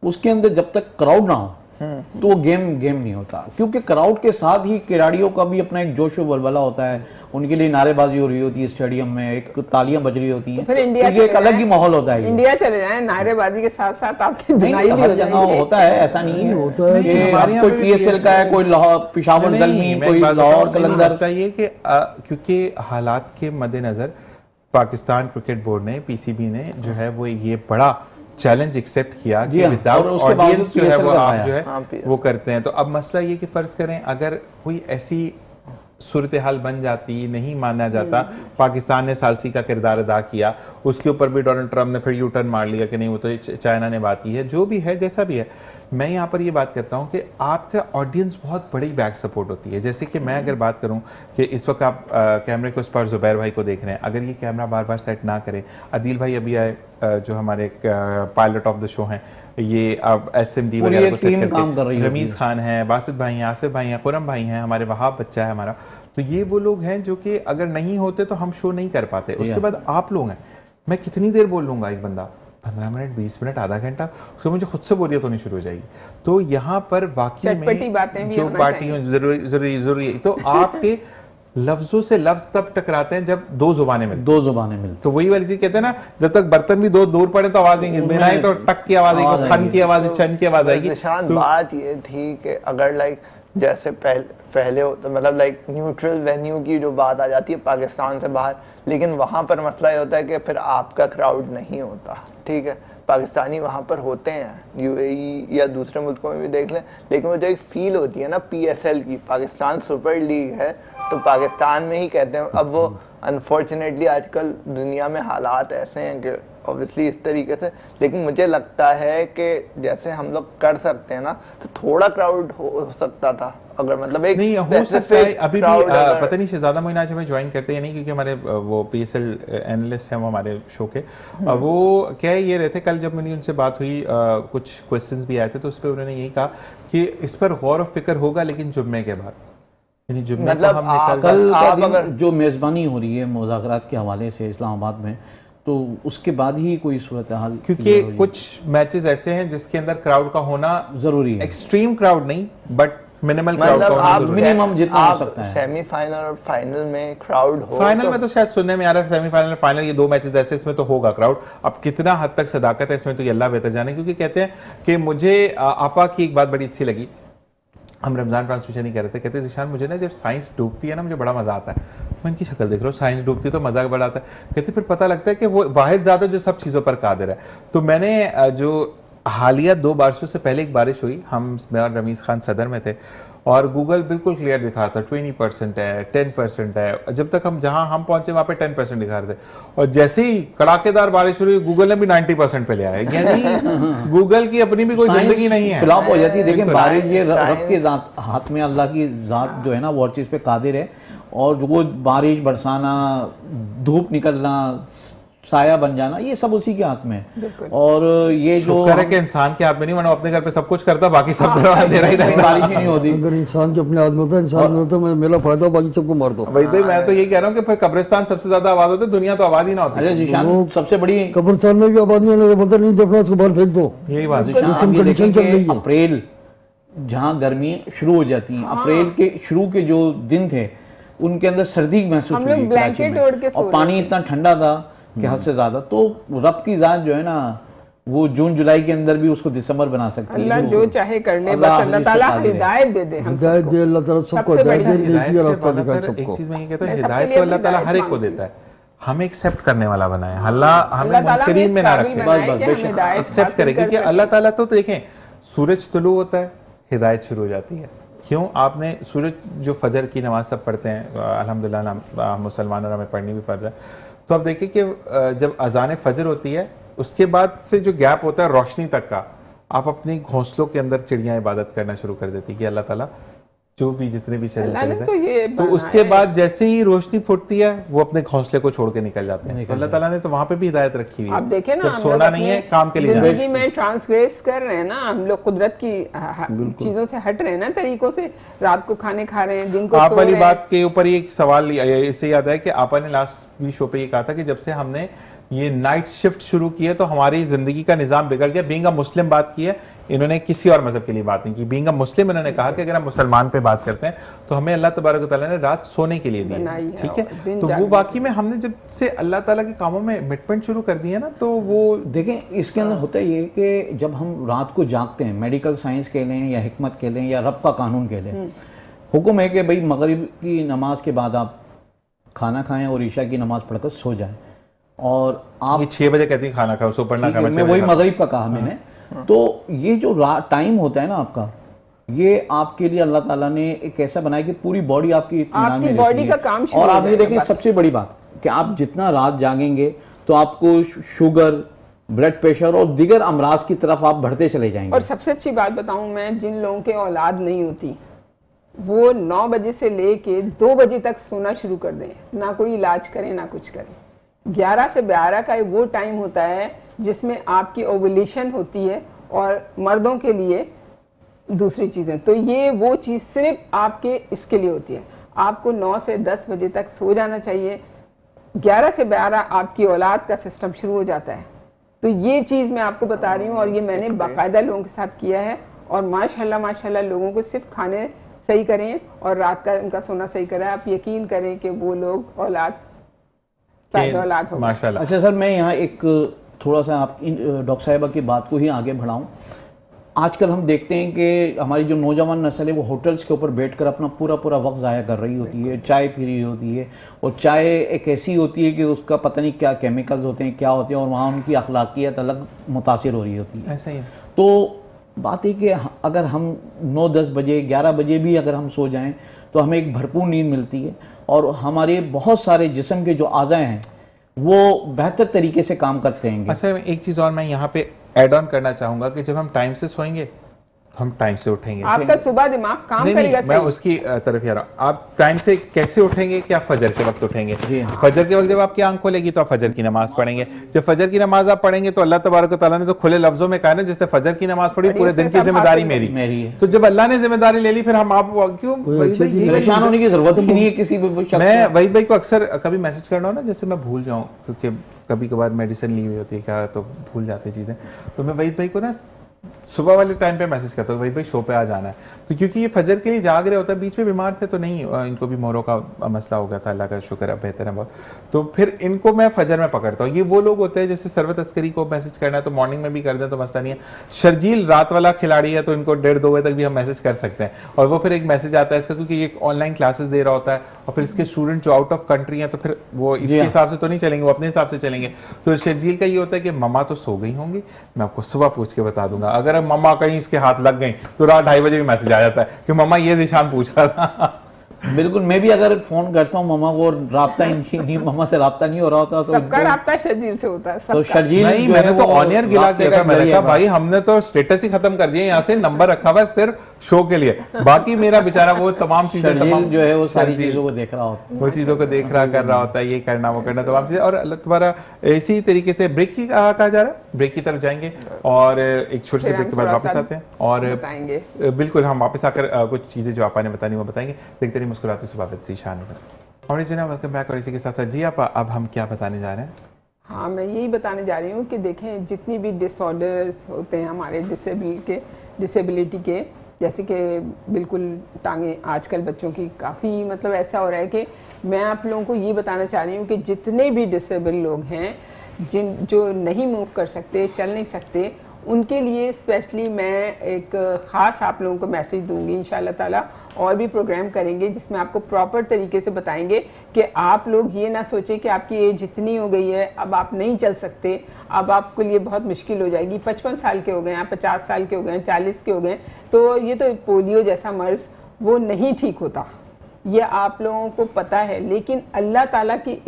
उसके अंदर जब तक क्राउड ना हो तो वो गेम नहीं होता, क्योंकि क्राउड के साथ ही खिलाड़ियों का भी अपना एक जोश व बलबला होता है, उनके लिए नारेबाजी हो रही होती है स्टेडियम में, एक तालियां बज रही होती हैं, फिर इंडिया तो ये एक अलग ही माहौल होता है। इंडिया चले जाएं, नारेबाजी के साथ साथ आपकी धुनाई भी हर जगह होता है, ऐसा नहीं है होता है। कि कोई PSL का है, कोई लाहौर पेशावर ज़ल्मी, कोई लाहौर कलंदर। ये कि क्योंकि हालात के मद्देनजर पाकिस्तान क्रिकेट बोर्ड ने, PCB ने जो है वो ये बड़ा चैलेंज एक्सेप्ट किया कि विदाउट ऑडियंस जो है वो आप जो है वो करते हैं। तो अब मसला ये कि फर्ज करें अगर कोई ऐसी सूरत हाल बन जाती, नहीं माना जाता, पाकिस्तान ने सालसी का किरदार अदा किया, उसके ऊपर भी डोनाल्ड ट्रंप ने फिर यू टर्न मार लिया कि नहीं वो तो चाइना ने बात की है, जो भी है जैसा भी है, मैं यहाँ पर ये बात करता हूँ कि आपका ऑडियंस बहुत बड़ी बैक सपोर्ट होती है। जैसे कि मैं अगर बात करूँ कि इस वक्त आप कैमरे को इस पर ज़ुबैर भाई को देख रहे हैं, अगर ये कैमरा बार बार सेट ना करे, अदील भाई अभी आए जो हमारे पायलट ऑफ द शो हैं, ये अब SMD वगैरह को सेट करके, रमीज़ खान है, बासित भाई हैं, आसिफ भाई हैं, खुरम भाई हैं, हमारे वहाब बच्चा है हमारा, तो ये वो लोग हैं जो कि अगर नहीं होते तो हम शो नहीं कर पाते। उसके बाद आप लोग हैं, मैं कितनी देर बोल लूँगा, एक बंदा 15 मिनट, 20 मिनट, आधा घंटा, उसके मुझे खुद से बोरियत होनी शुरू हो जाएगी। तो यहाँ पर वाकई में जो पार्टी जरूरी, तो आपके लफ्जों से लफ्ज तब टकराते हैं जब दो जुबानें मिलती। तो वही वाली चीज कहते हैं ना, जब तक बर्तन भी दो दूर पड़े तो आवाज नहीं, बिना ही तो टक की आवाज आएगी, खन की आवाज, चन की आवाज आएगी। तो बात ये थी कि अगर लाइक जैसे पहले होता, मतलब लाइक न्यूट्रल वेन्यू की जो बात आ जाती है पाकिस्तान से बाहर, लेकिन वहाँ पर मसला ये होता है कि फिर आपका क्राउड नहीं होता, ठीक है। पाकिस्तानी वहाँ पर होते हैं, UAE या दूसरे मुल्कों में भी देख लें, लेकिन वो जो एक फील होती है ना PSL की, पाकिस्तान सुपर लीग है तो पाकिस्तान में ही कहते हैं। अब वो अनफॉर्चुनेटली आजकल दुनिया में हालात ऐसे हैं कि ऑब्वियसली इस तरीके से, लेकिन मुझे लगता है कि जैसे हम लोग कर सकते हैं ना, तो थोड़ा क्राउड हो सकता था, अगर मतलब एक नहीं हो सकता है। अभी भी पता नहीं शहजादा मोइन आज हमें ज्वाइन करते हैं नहीं, क्योंकि हमारे वो PSL एनालिस्ट हैं वो हमारे शो के, वो कह ये रहे थे, कल जब मेरी उनसे बात हुई कुछ क्वेश्चंस भी आए थे, तो उस पर उन्होंने यही कहा कि इस पर गौर और फिक्र होगा, लेकिन जुम्मे के बाद, मतलब कल का दिन जो मेज़बानी हो रही है मुज़ाकरात के हवाले से इस्लामाबाद में, तो उसके बाद ही कोई सूरत हाल, क्योंकि कुछ मैचेस ऐसे हैं जिसके अंदर क्राउड का होना जरूरी है, एक्सट्रीम क्राउड नहीं बट मिनिमल क्राउड मतलब आप काउंट। minimum जितना हो आप सकता है। सेमीफाइनल और फाइनल में क्राउड हो फाइनल में तो शायद सुनने में आ रहा है, सेमीफाइनल फाइनल ये 2 मैचेस ऐसे, इसमें तो होगा क्राउड। अब कितना हद तक सदाकत है इसमें तो ये अल्लाह बेहतर जाने, क्योंकि कहते हैं कि मुझे आपा की एक बात बड़ी अच्छी लगी, हम रमजान ट्रांसमिशन ही कह रहे थे, कहते ज़ीशान मुझे ना जब साइंस डूबती है ना मुझे बड़ा मजा आता है। मैं इनकी शक्ल देख रहा हूँ, साइंस डूबती तो मजा बड़ा आता है। कहते फिर पता लगता है कि वो वाहिद ज़्यादा जो सब चीज़ों पर कादिर है। तो मैंने जो हालिया 2 बारिशों से पहले एक बारिश हुई, मैं और रमीज़ खान सदर में थे और गूगल बिल्कुल क्लियर दिखा रहा था 20% है, 10% है। जब तक हम जहां हम पहुंचे वहां पे 10% दिखा रहे थे, और जैसे ही कड़ाकेदार बारिश शुरू हुई गूगल ने भी 90% पे ले आया। यानी गूगल की अपनी भी कोई जिंदगी नहीं है, फ्लॉप हो जाती है। देखिए बिल्कुल। बारिश ये रब साइंस- के हाथ में, अल्लाह की जात जो है ना वो हर चीज़ पे कादिर है, और जो वो बारिश बरसाना, धूप निकलना, साया बन जाना, ये सब उसी के हाथ में है। और ये जो शुक्र है कि इंसान के हाथ में नहीं, वरना अपने घर पे सब कुछ करता, बाकी सब दरवाजा दे रहा ही रहेगा। बारिश ही नहीं होती। अगर इंसान के अपने हाथ में होता है, इंसान में होता है, मैं मेरा फायदा बाकी सबको मार दो। भाई मैं तो यही कह रहा हूँ कि फिर कब्रिस्तान सबसे ज्यादा आबाद होते, दुनिया तो आबाद ही ना अच्छा होती। जीशान, सबसे बड़ी कब्रिस्तान में भी आबादी होने पता नहीं दफना उसको बाहर फेंक दो। यही बात है। जीशान, आप तुम ये कंडीशन देखें चल रही कि है। अप्रैल जहाँ गर्मी शुरू हो जाती है, अप्रैल के शुरू के जो दिन थे उनके अंदर सर्दी महसूस हम हुई लोग कराची ब्लैंकेट में। ओढ़ के सो और पानी इतना ठंडा था कि हद से ज्यादा। तो रब की जात जो है ना वो जून जुलाई के अंदर भी उसको दिसंबर बना सकती है। अल्लाह जो चाहे कर ले, बस अल्लाह हर ताला चीज़ से हिदायत दे दे हम हिदायत सबको। दे अल्लाह ताला सबको, सबसे हिदायत बड़ी दे, नेकी का रास्ता दिखाए एक सबको। चीज मैं ये कहता हूँ, मैं सबके हिदायत लिए तो अल्लाह ताला हिदायत हर एक को मांगती देता है, हमें एक्सेप्ट करने वाला बनाए। अल्लाह हमें अल्लाह ताला मुनकरीन में ना इस रखे, काबिल बनाए कि हम बेशक। हिदायत एक्सेप्ट हासिल करें, कर क्योंकि सकें। अल्लाह ताला तो देखें सूरज तुलू होता है, हिदायत शुरू हो जाती है। क्यों? आपने सूरज जो फजर की नमाज सब पढ़ते हैं, अल्हम्दुलिल्लाह मुसलमान और हमें पढ़नी भी फर्ज है, तो अब देखिए कि जब अजान फजर होती है उसके बाद से जो गैप होता है रोशनी तक का, आप अपनी घोंसलों के अंदर चिड़ियां इबादत करना शुरू कर देती है कि अल्लाह ताला जो भी जितने भी शरीर अल्लाह ने चले तो ये तो उसके बनाया बाद जैसे ही रोशनी फुटती है वो अपने घोंसले को छोड़ के निकल जाते हैं। तो अल्लाह ताला ने तो वहां पे भी हिदायत रखी हुई है। आप देखें ना, जब हम लोग सोना नहीं है अपने काम के लिए जाना है। जिंदगी में ट्रांसग्रेस कर रहे हैं ना, हम लोग कुदरत की चीजों से हट रहे हैं ना, तरीकों से। रात को खाने खा रहे हैं, दिन को आप सो वाली रहे हैं। बात के ऊपर ही एक सवाल इससे याद है कि आपा ने लास्ट भी शो पे ये कहा था कि जब से हमने ये नाइट शिफ्ट शुरू की है तो हमारी जिंदगी का निजाम बिगड़ गया। बीइंग अ मुस्लिम बात की है इन्होंने, किसी और मजहब के लिए बात नहीं की। बीइंग अ मुस्लिम इन्होंने कहा कि अगर हम मुसलमान पे बात करते हैं तो हमें अल्लाह तबारक व तआला ने रात सोने के लिए दी बनाई है, है ठीक और है। दिन तो वो जागने वाकई में हमने जब से अल्लाह ताला के कामों में मिटमेंट शुरू कर दी है ना, तो वो देखें इसके अंदर होता ये कि जब हम रात को जागते हैं, मेडिकल साइंस कह लें या हिकमत कह लें या रब का कानून कह लें, हुक्म है कि भाई मगरिब की नमाज के बाद आप खाना खाएं और ईशा की नमाज पढ़कर सो जाएं। और आप ये 6 बजे कहती है खाना खाओ, सो पढ़ना ठीक है, खाना, मैं 6 वही बजे खाओ। मगरिब का कहा मैंने। तो ये जो टाइम होता है ना आपका, ये आपके लिए अल्लाह ताला ने एक ऐसा बनाया कि पूरी बॉडी आपकी इत्मीनान आपकी में बॉडी रहती का है। काम शुरू और हो आप ये जाएगा देखिए बस। सबसे बड़ी बात कि आप जितना रात जागेंगे तो आपको शुगर, ब्लड प्रेशर और दीगर अमराज की तरफ आप बढ़ते चले जाएंगे। और सबसे अच्छी बात बताऊं मैं, जिन लोगों के औलाद नहीं होती वो 9 बजे से लेके 2 बजे तक सोना शुरू कर दें, ना कोई इलाज करें ना कुछ करें। 11 से 12 का वो टाइम होता है जिसमें आपकी ओवुलेशन होती है और मर्दों के लिए दूसरी चीज़ें। तो ये वो चीज़ सिर्फ आपके इसके लिए होती है। आपको 9 से 10 बजे तक सो जाना चाहिए। 11 से 12 आपकी औलाद का सिस्टम शुरू हो जाता है। तो ये चीज़ मैं आपको बता रही हूँ और ये मैंने बाकायदा लोगों के साथ किया है। और माशाल्लाह लोगों को सिर्फ खाने सही करें और रात का उनका सोना सही करें, आप यकीन करें कि वो लोग औलाद औलाद होगा। माशाल्लाह। अच्छा सर, मैं यहाँ एक थोड़ा सा आप डॉक्टर साहिबा की बात को ही आगे बढ़ाऊँ। आजकल हम देखते हैं कि हमारी जो नौजवान नस्ल है वो होटल्स के ऊपर बैठकर अपना पूरा वक्त ज़ाया कर रही होती है, चाय पी रही होती है। और चाय एक ऐसी होती है कि उसका पता नहीं क्या केमिकल्स होते हैं, क्या होते हैं, और वहाँ उनकी अखलाकियत अलग मुतासिर हो रही होती है। ऐसा ही है। तो बात है कि अगर हम 9-10 बजे 11 बजे भी अगर हम सो जाएं तो हमें एक भरपूर नींद मिलती है और हमारे बहुत सारे जिस्म के जो आज़ाए हैं वो बेहतर तरीके से काम करते हैं। असल में एक चीज़ और मैं यहाँ पे ऐड ऑन करना चाहूँगा कि जब हम टाइम से सोएंगे तो हम टाइम से उठेंगे। आपका सुबह दिमाग काम नहीं, करेगा नहीं, मैं सही। उसकी तरफ ही आ रहा हूँ। आप टाइम से कैसे उठेंगे? क्या फजर के वक्त उठेंगे? जी हाँ। फजर के वक्त जब आपकी आंख खोलेगी तो आप फजर की नमाज पढ़ेंगे। जब फजर की नमाज आप पढ़ेंगे तो अल्लाह तबारक व तआला ने तो खुले लफ्जों में कहा ना, जिसने फजर की नमाज पढ़ी पूरे दिन की जिम्मेदारी मेरी मेरी है। तो जब अल्लाह ने जिम्मेदारी ले ली फिर हम आप क्यों वहीद भाई, ये परेशान होने की जरूरत ही नहीं है किसी भी शख्स मैं को। वहीद भाई को अक्सर कभी मैसेज करना हो ना, जैसे मैं भूल जाऊं क्योंकि कभी कभार मेडिसिन ली हुई होती है क्या, तो भूल जाते चीज़ें। तो मैं वहीद भाई को ना सुबह वाले टाइम पे मैसेज करता हूँ भाई भाई शो पे आ जाना है, तो क्योंकि ये फजर के लिए जाग रहे होते हैं, बीच में बीमार थे तो नहीं, इनको भी मोरों का मसला हो गया था, अल्लाह का शुक्र है बेहतर है बहुत, तो फिर इनको मैं फजर में पकड़ता हूँ। ये वो लोग होते हैं जैसे सरवत अस्करी को मैसेज करना है तो मॉर्निंग में भी कर दें तो मसला नहीं है, शर्जील रात वाला खिलाड़ी है तो इनको 1:30-2 बजे तक भी हम मैसेज कर सकते हैं, और वो फिर एक मैसेज आता है इसका, क्योंकि ये ऑनलाइन क्लासेस दे रहा होता है और फिर इसके स्टूडेंट जो आउट ऑफ कंट्री हैं तो फिर वो इसके हिसाब से तो नहीं चलेंगे, वो अपने हिसाब से चलेंगे। तो शर्जील का ये होता है कि मम्मा तो सो गई होंगी, मैं आपको सुबह पूछ के बता दूंगा, अगर मम्मा कहीं इसके हाथ लग गई तो रात 2:30 बजे भी मैसेज आ जाता है कि मम्मा ये निशान पूछ रहा था। बिल्कुल, मैं भी अगर फोन करता हूँ मम्मा को, राब्ता ही नहीं, मम्मा से राब्ता नहीं हो रहा होता तो सबका राब्ता शर्जील से होता है, तो सबका। शर्जील नहीं, जो मैंने है तो वो ऑन एयर गिला राब्ते किया का था, मैंने जरिया कहा भाई हमने तो स्टेटस ही खत्म कर दिया, यहाँ से नंबर रखा हुआ है सिर्फ शो के लिए, बाकी मेरा बेचारा वो तमाम चीजें, शर्जील तमाम जो है वो सारी शर्जील चीजों को देख रहा होता है। वो चीजों को देख रहा कर रहा होता है, ये करना वो करना तमाम चीजें। और अल्लाह तुम्हारा इसी तरीके से ब्रेक की कहा जा रहा है, ब्रेक की तरफ जाएंगे और एक छोटे से फिर ब्रेक हम के बाद थोड़ा वापस सा आते हैं और बताएंगे। बिल्कुल हम वापस आकर कुछ चीजें जो आपा ने बतानी वो बताएंगे। देखते रहिए मुस्कुराती सुबह से शान और जना वेलकम बैक। और इसी के साथ साथ जी आप अब हम क्या बताने जा रहे हैं? हाँ, मैं यही बताने जा रही हूँ कि देखें जितनी भी डिसऑर्डर्स होते हैं हमारे डिसेबिलिटी के, जैसे कि बिल्कुल टांगे आजकल बच्चों की काफ़ी मतलब ऐसा हो रहा है कि मैं आप लोगों को ये बताना चाह रही हूँ कि जितने भी डिसेबल लोग हैं जो नहीं मूव कर सकते, चल नहीं सकते, उनके लिए स्पेशली मैं एक ख़ास आप लोगों को मैसेज दूंगी इंशाल्लाह ताला, और भी प्रोग्राम करेंगे जिसमें आपको प्रॉपर तरीके से बताएंगे कि आप लोग ये ना सोचें कि आपकी एज जितनी हो गई है अब आप नहीं चल सकते, अब आपके लिए बहुत मुश्किल हो जाएगी, 55 साल के हो गए हैं, 50 साल के हो गए हैं, 40 के हो गए हैं, तो ये तो पोलियो जैसा मर्ज वो नहीं ठीक होता, ये आप लोगों को पता है। लेकिन अल्लाह ताला की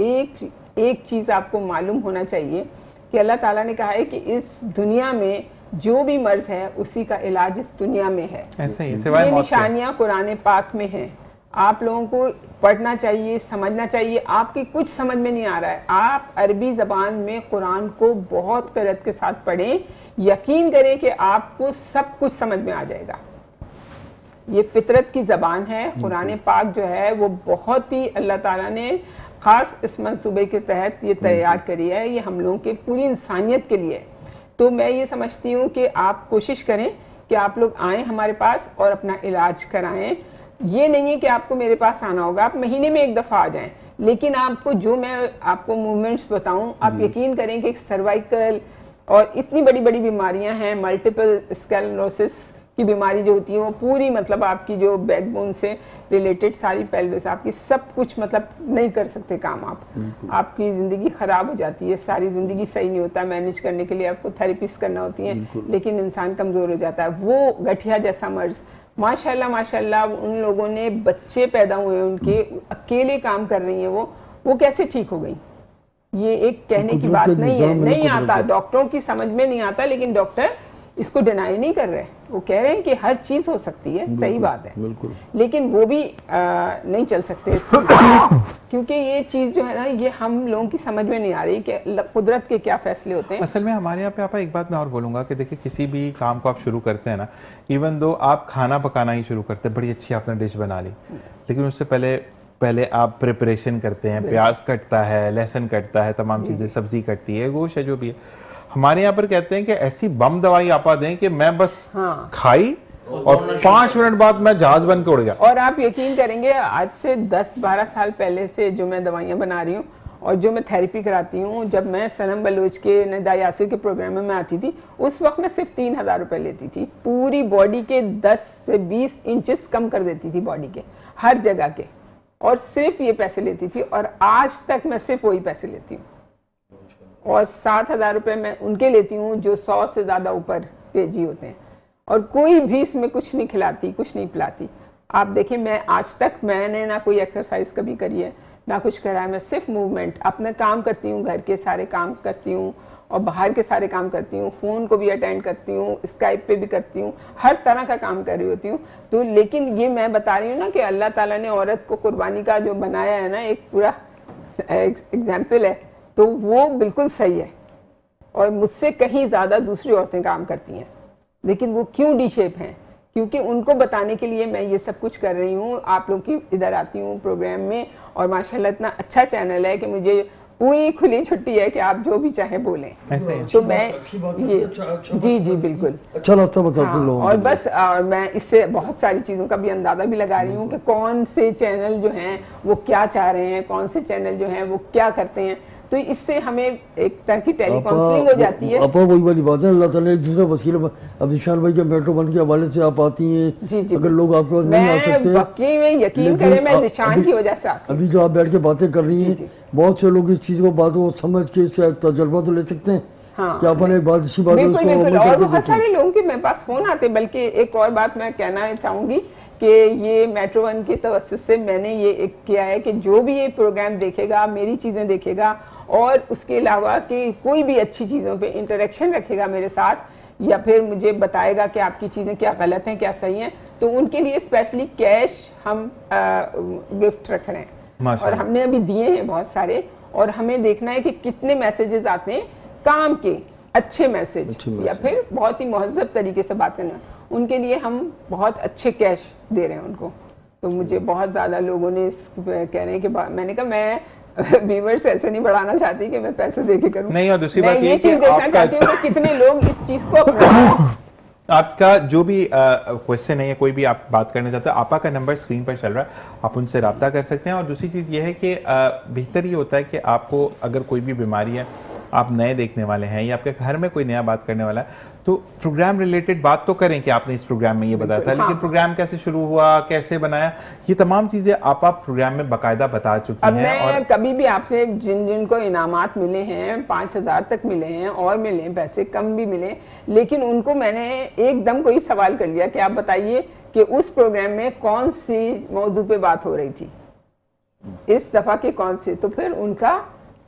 एक चीज़ आपको मालूम होना चाहिए कि अल्लाह ताला ने कहा है कि इस दुनिया में जो भी मर्ज है उसी का इलाज इस दुनिया में है। ऐसे ही सिवाय ये मौत के। निशानियां कुरान पाक में हैं, आप लोगों को पढ़ना चाहिए, समझना चाहिए। आपकी कुछ समझ में नहीं आ रहा है, आप अरबी ज़बान में कुरान को बहुत किरत के साथ पढ़ें, यकीन करें कि आपको सब कुछ समझ में आ जाएगा। ये फितरत की ज़बान है, कुरान पाक जो है वो बहुत ही अल्लाह ताला ने ख़ास इस मंसूबे के तहत ये तैयार करी है, ये हम लोगों के पूरी इंसानियत के लिए। तो मैं ये समझती हूँ कि आप कोशिश करें कि आप लोग आएँ हमारे पास और अपना इलाज कराएं। ये नहीं है कि आपको मेरे पास आना होगा, आप महीने में एक दफ़ा आ जाएं, लेकिन आपको जो मैं आपको मूवमेंट्स बताऊं, आप यकीन करें कि सर्वाइकल और इतनी बड़ी बड़ी बीमारियां हैं, मल्टीपल स्क्लेरोसिस की बीमारी जो होती है वो पूरी मतलब आपकी जो बैकबोन से रिलेटेड सारी पेल्विस आपकी सब कुछ मतलब नहीं कर सकते काम आप, आपकी ज़िंदगी ख़राब हो जाती है, सारी ज़िंदगी सही नहीं होता, मैनेज करने के लिए आपको थेरेपीज करना होती हैं, लेकिन इंसान कमज़ोर हो जाता है। वो गठिया जैसा मर्ज माशाल्लाह माशाल्लाह उन लोगों ने बच्चे पैदा हुए उनके, अकेले काम कर रही हैं वो कैसे ठीक हो गई? ये एक कहने की बात नहीं है, नहीं आता, डॉक्टरों की समझ में नहीं आता, लेकिन डॉक्टर इसको डिनाई नहीं कर रहे, वो कह रहे हैं कि हर चीज़ हो सकती है, सही बात है, लेकिन वो भी नहीं चल सकते क्योंकि ये चीज़ जो है ना ये हम लोगों की समझ में नहीं आ रही कि कुदरत के क्या फैसले होते हैं। असल में हमारे यहाँ पे आपा एक बात मैं और बोलूँगा कि देखिए किसी भी काम को आप शुरू करते हैं ना, इवन दो आप खाना पकाना ही शुरू करते हैं, बड़ी अच्छी आपने डिश बना ली, लेकिन उससे पहले आप प्रिपरेशन करते हैं, प्याज कटता है, लहसुन कटता है, तमाम चीज़ें, सब्जी कटती है, गोश्त है, जो भी है। हमारे यहाँ पर कहते हैं कि ऐसी बम दवाई आपा दें कि मैं बस खाई और 5 मिनट बाद मैं जहाज बन के उड़ गया। और आप यकीन करेंगे आज से 10-12 साल पहले से जो मैं दवाइयाँ बना रही हूँ और जो मैं थेरेपी कराती हूँ, जब मैं सनम बलोच के निदा यासिर के प्रोग्राम में आती थी उस वक्त मैं सिर्फ 3000 रुपये लेती थी, पूरी बॉडी के 10 से 20 इंचेस कम कर देती थी बॉडी के हर जगह के, और सिर्फ ये पैसे लेती थी, और आज तक मैं सिर्फ वही पैसे लेती हूँ। और 7000 रुपये मैं उनके लेती हूँ जो 100 से ज़्यादा ऊपर केजी होते हैं, और कोई भी इसमें कुछ नहीं खिलाती, कुछ नहीं पिलाती। आप देखें मैं आज तक मैंने ना कोई एक्सरसाइज कभी करी है ना कुछ करा है, मैं सिर्फ मूवमेंट, अपना काम करती हूँ, घर के सारे काम करती हूँ और बाहर के सारे काम करती हूँ, फ़ोन को भी अटेंड करती हूँ, स्काइप पे भी करती हूँ, हर तरह का काम कर रही होती हूँ। तो लेकिन ये मैं बता रही हूँ ना कि अल्लाह ताला ने औरत को कुर्बानी का जो बनाया है ना, एक पूरा एग्जाम्पल है, तो वो बिल्कुल सही है, और मुझसे कहीं ज़्यादा दूसरी औरतें काम करती हैं, लेकिन वो क्यों डी शेप हैं? क्योंकि उनको बताने के लिए मैं ये सब कुछ कर रही हूँ। आप लोग की इधर आती हूँ प्रोग्राम में, और माशाल्लाह इतना अच्छा चैनल है कि मुझे पूरी खुली छुट्टी है कि आप जो भी चाहे बोलें। ऐसे ही। तो मैं अच्छी बात ये है, अच्छा जी जी बिल्कुल। अच्छा रास्ता बताते हाँ, लोगों और को। बस मैं इससे बहुत सारी चीज़ों का भी अंदाज़ा भी लगा रही हूँ कि कौन से चैनल जो हैं वो क्या चाह रहे हैं, कौन से चैनल जो हैं वो क्या करते हैं। तो इससे हमें एक तरह की टेली काउंसलिंग हो जाती है। आपा वही वाली बात है, अल्लाह ताला एक दूसरा वसीला। अब निशान भाई के मेट्रो वन के हवाले से आप आती हैं, जी जी अगर लोग आपके पास नहीं आ सकते, मैं वाकई में यकीन लेकिन करें मैं अब- निशान अभी- की वजह से आती हूँ। अभी जो आप बैठ के बातें कर रही हैं, जी। बहुत से लोग इस चीज़ को बातों को समझ के इससे तजुर्बा तो ले सकते हैं हाँ, कि अपन एक बात अच्छी बात है बिल्कुल उसको बिल्कुल। अमल और करके बहुत देखें। सारे लोगों के मेरे पास फोन आते, बल्कि एक और बात मैं कहना चाहूंगी कि ये मेट्रो वन के तवस्सुस से मैंने ये एक किया है कि जो भी ये प्रोग्राम देखेगा, मेरी चीज़ें देखेगा और उसके अलावा कि कोई भी अच्छी चीज़ों पे इंटरेक्शन रखेगा मेरे साथ, या फिर मुझे बताएगा कि आपकी चीज़ें क्या गलत हैं क्या सही हैं, तो उनके लिए स्पेशली कैश हम गिफ्ट रख रहे हैं। और माशाल्लाह। हमने अभी दिए हैं बहुत सारे, और हमें देखना है कि कितने मैसेजेस आते हैं काम के अच्छे मैसेज, या फिर बहुत ही महज़ब तरीके से बात करना, उनके लिए हम बहुत अच्छे कैश दे रहे हैं उनको। तो मुझे बहुत ज़्यादा लोगों ने कह रहे हैं कि मैंने कहा मैं व्यूअर्स ऐसे नहीं बढ़ाना चाहती कि मैं पैसे दे के करूं। नहीं, और दूसरी मैं बात ये ये कि चीज़ देखना आपका- चाहती हूँ कि कितने लोग इस चीज़ को अपना रहे हैं। आपका जो भी क्वेश्चन है या कोई भी आप बात करना चाहते हैं, आपा का नंबर स्क्रीन पर चल रहा है, आप उनसे रब्ता कर सकते हैं। और दूसरी चीज़ ये है कि बेहतर ये होता है कि आपको अगर कोई भी बीमारी है, आप नए देखने वाले हैं या आपके घर में कोई नया बात करने वाला है, तो प्रोग्राम रिलेटेड बात तो करें कि आपने इस प्रोग्राम में ये बताया था, बिल्कुल, लेकिन हाँ। प्रोग्राम कैसे शुरू हुआ, कैसे बनाया, ये तमाम चीज़ें आप प्रोग्राम में बाकायदा बता चुकी अब हैं। मैं और कभी भी आपने जिनको इनामात मिले हैं 5,000 तक मिले हैं और मिले हैं, पैसे कम भी मिले, लेकिन उनको मैंने एकदम कोई सवाल कर लिया कि आप बताइए कि उस प्रोग्राम में कौन सी मौजू पे बात हो रही थी, इस दफा के कौन से, तो फिर उनका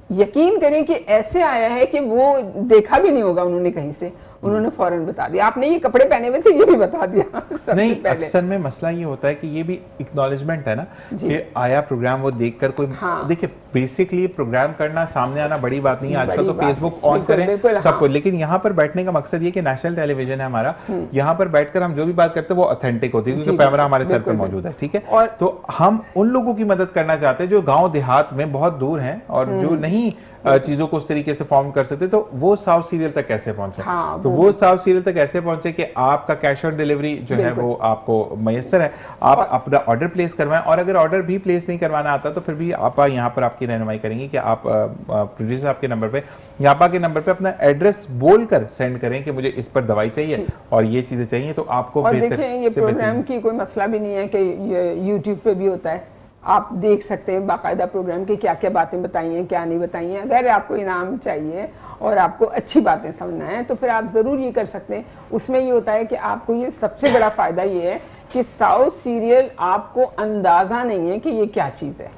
यकीन करें कि ऐसे आया है कि वो देखा भी नहीं होगा उन्होंने कहीं से, उन्होंने फौरन बता दिया। आपने ये कपड़े पहने हुए थे, ये भी बता दिया सबसे नहीं, पहले। अक्सर में मसला ये होता है कि ये भी एक्नॉलेजमेंट है ना जी। कि आया प्रोग्राम वो देखकर कोई हाँ। देखिए, बेसिकली प्रोग्राम करना, सामने आना बड़ी बात नहीं है। आजकल बड़ी तो बात फेसबुक है। ऑन बिल्कुल, करें बिल्कुल, सब हाँ। कुछ, लेकिन यहाँ पर बैठने का मकसद ये कि नेशनल टेलीविजन है हमारा, यहाँ पर बैठकर हम जो भी बात करते हैं वो ऑथेंटिक होती है, क्योंकि जी, कैमरा हमारे सर पर बिल्कुल, मौजूद है, ठीक है। और- तो हम उन लोगों की मदद करना चाहते हैं जो गाँव देहात में बहुत दूर हैं और जो नहीं चीजों को उस तरीके से फॉर्म कर सकते, तो वो साउथ सीरियल तक कैसे पहुंचे। हाँ, तो वो साउथ सीरियल तक ऐसे पहुंचे कि आपका कैश ऑन डिलीवरी जो है बिल्कुल। वो आपको मैसर है, आप अपना ऑर्डर प्लेस करवाएं। और अगर ऑर्डर भी प्लेस नहीं करवाना आता तो फिर भी आप यहाँ पर आपकी रहनुमाई करेंगे कि आप प्रोड्यूसर आपके नंबर पे या आपा के नंबर पे अपना एड्रेस बोलकर सेंड करें कि मुझे इस पर दवाई चाहिए और ये चीजें चाहिए, तो आपको और बेहतर देखें ये से प्रोग्राम बेहतर। की कोई मसला भी नहीं है कि ये यूट्यूब पे भी होता है, आप देख सकते हैं बाकायदा प्रोग्राम की क्या क्या बातें बताई हैं क्या नहीं बताई हैं। अगर आपको इनाम चाहिए और आपको अच्छी बातें समझना है तो फिर आप ज़रूर ये कर सकते हैं। उसमें ये होता है कि आपको ये सबसे बड़ा फ़ायदा ये है कि साउथ सीरियल आपको अंदाज़ा नहीं है कि ये क्या चीज़ है,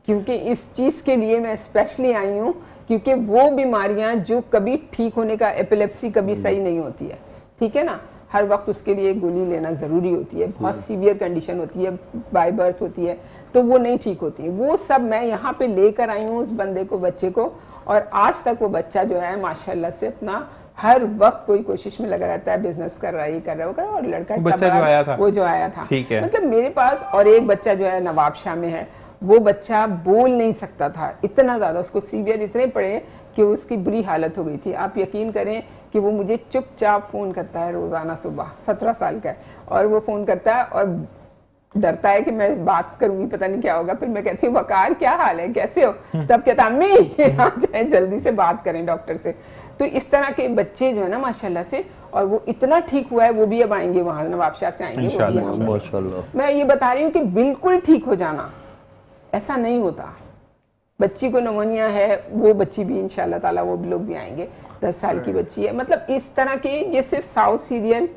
क्योंकि इस चीज़ के लिए मैं स्पेशली आई हूँ, क्योंकि वो बीमारियाँ जो कभी ठीक होने का, एपिलेप्सी कभी सही नहीं होती है, ठीक है ना, हर वक्त उसके लिए गोली लेना ज़रूरी होती है, बहुत सीवियर कंडीशन होती है, बाय बर्थ होती है, तो वो नहीं ठीक होती। वो सब मैं यहाँ पे लेकर आई हूँ उस बंदे को, बच्चे को, और आज तक वो बच्चा जो है माशाल्लाह से अपना हर वक्त कोई कोशिश में लगा रहता है, बिजनेस कर रहा है, ये कर रहा है, वो कर रहा है। और लड़का वो बच्चा जो आया था, वो जो आया था, ठीक है, मतलब मेरे पास। और एक बच्चा जो है नवाबशाह में है, वो बच्चा बोल नहीं सकता था, इतना ज़्यादा उसको सीवियर इतने पड़े कि उसकी बुरी हालत हो गई थी। आप यकीन करें कि वो मुझे चुपचाप फ़ोन करता है रोज़ाना सुबह, 17 साल का है, और वो फ़ोन करता है और डरता है कि मैं बात करूंगी पता नहीं क्या होगा। फिर मैं कहती हूँ वकार क्या हाल है, कैसे हो, तब कहता अम्मी आ जाए जल्दी से बात करें डॉक्टर से। तो इस तरह के बच्चे जो है ना माशाल्लाह से, और वो इतना ठीक हुआ है, वो भी अब आएंगे वहाँ नवाबशाह से आएंगे, वो भी यहाँ पर। माशाल्लाह। मैं ये बता रही हूँ कि बिल्कुल ठीक हो जाना ऐसा नहीं होता। बच्ची को नमोनिया है, वो बच्ची भी इंशाल्लाह ताला वो लोग भी आएंगे, 10 साल की बच्ची है। मतलब इस तरह के ये सिर्फ साउथ सीरियल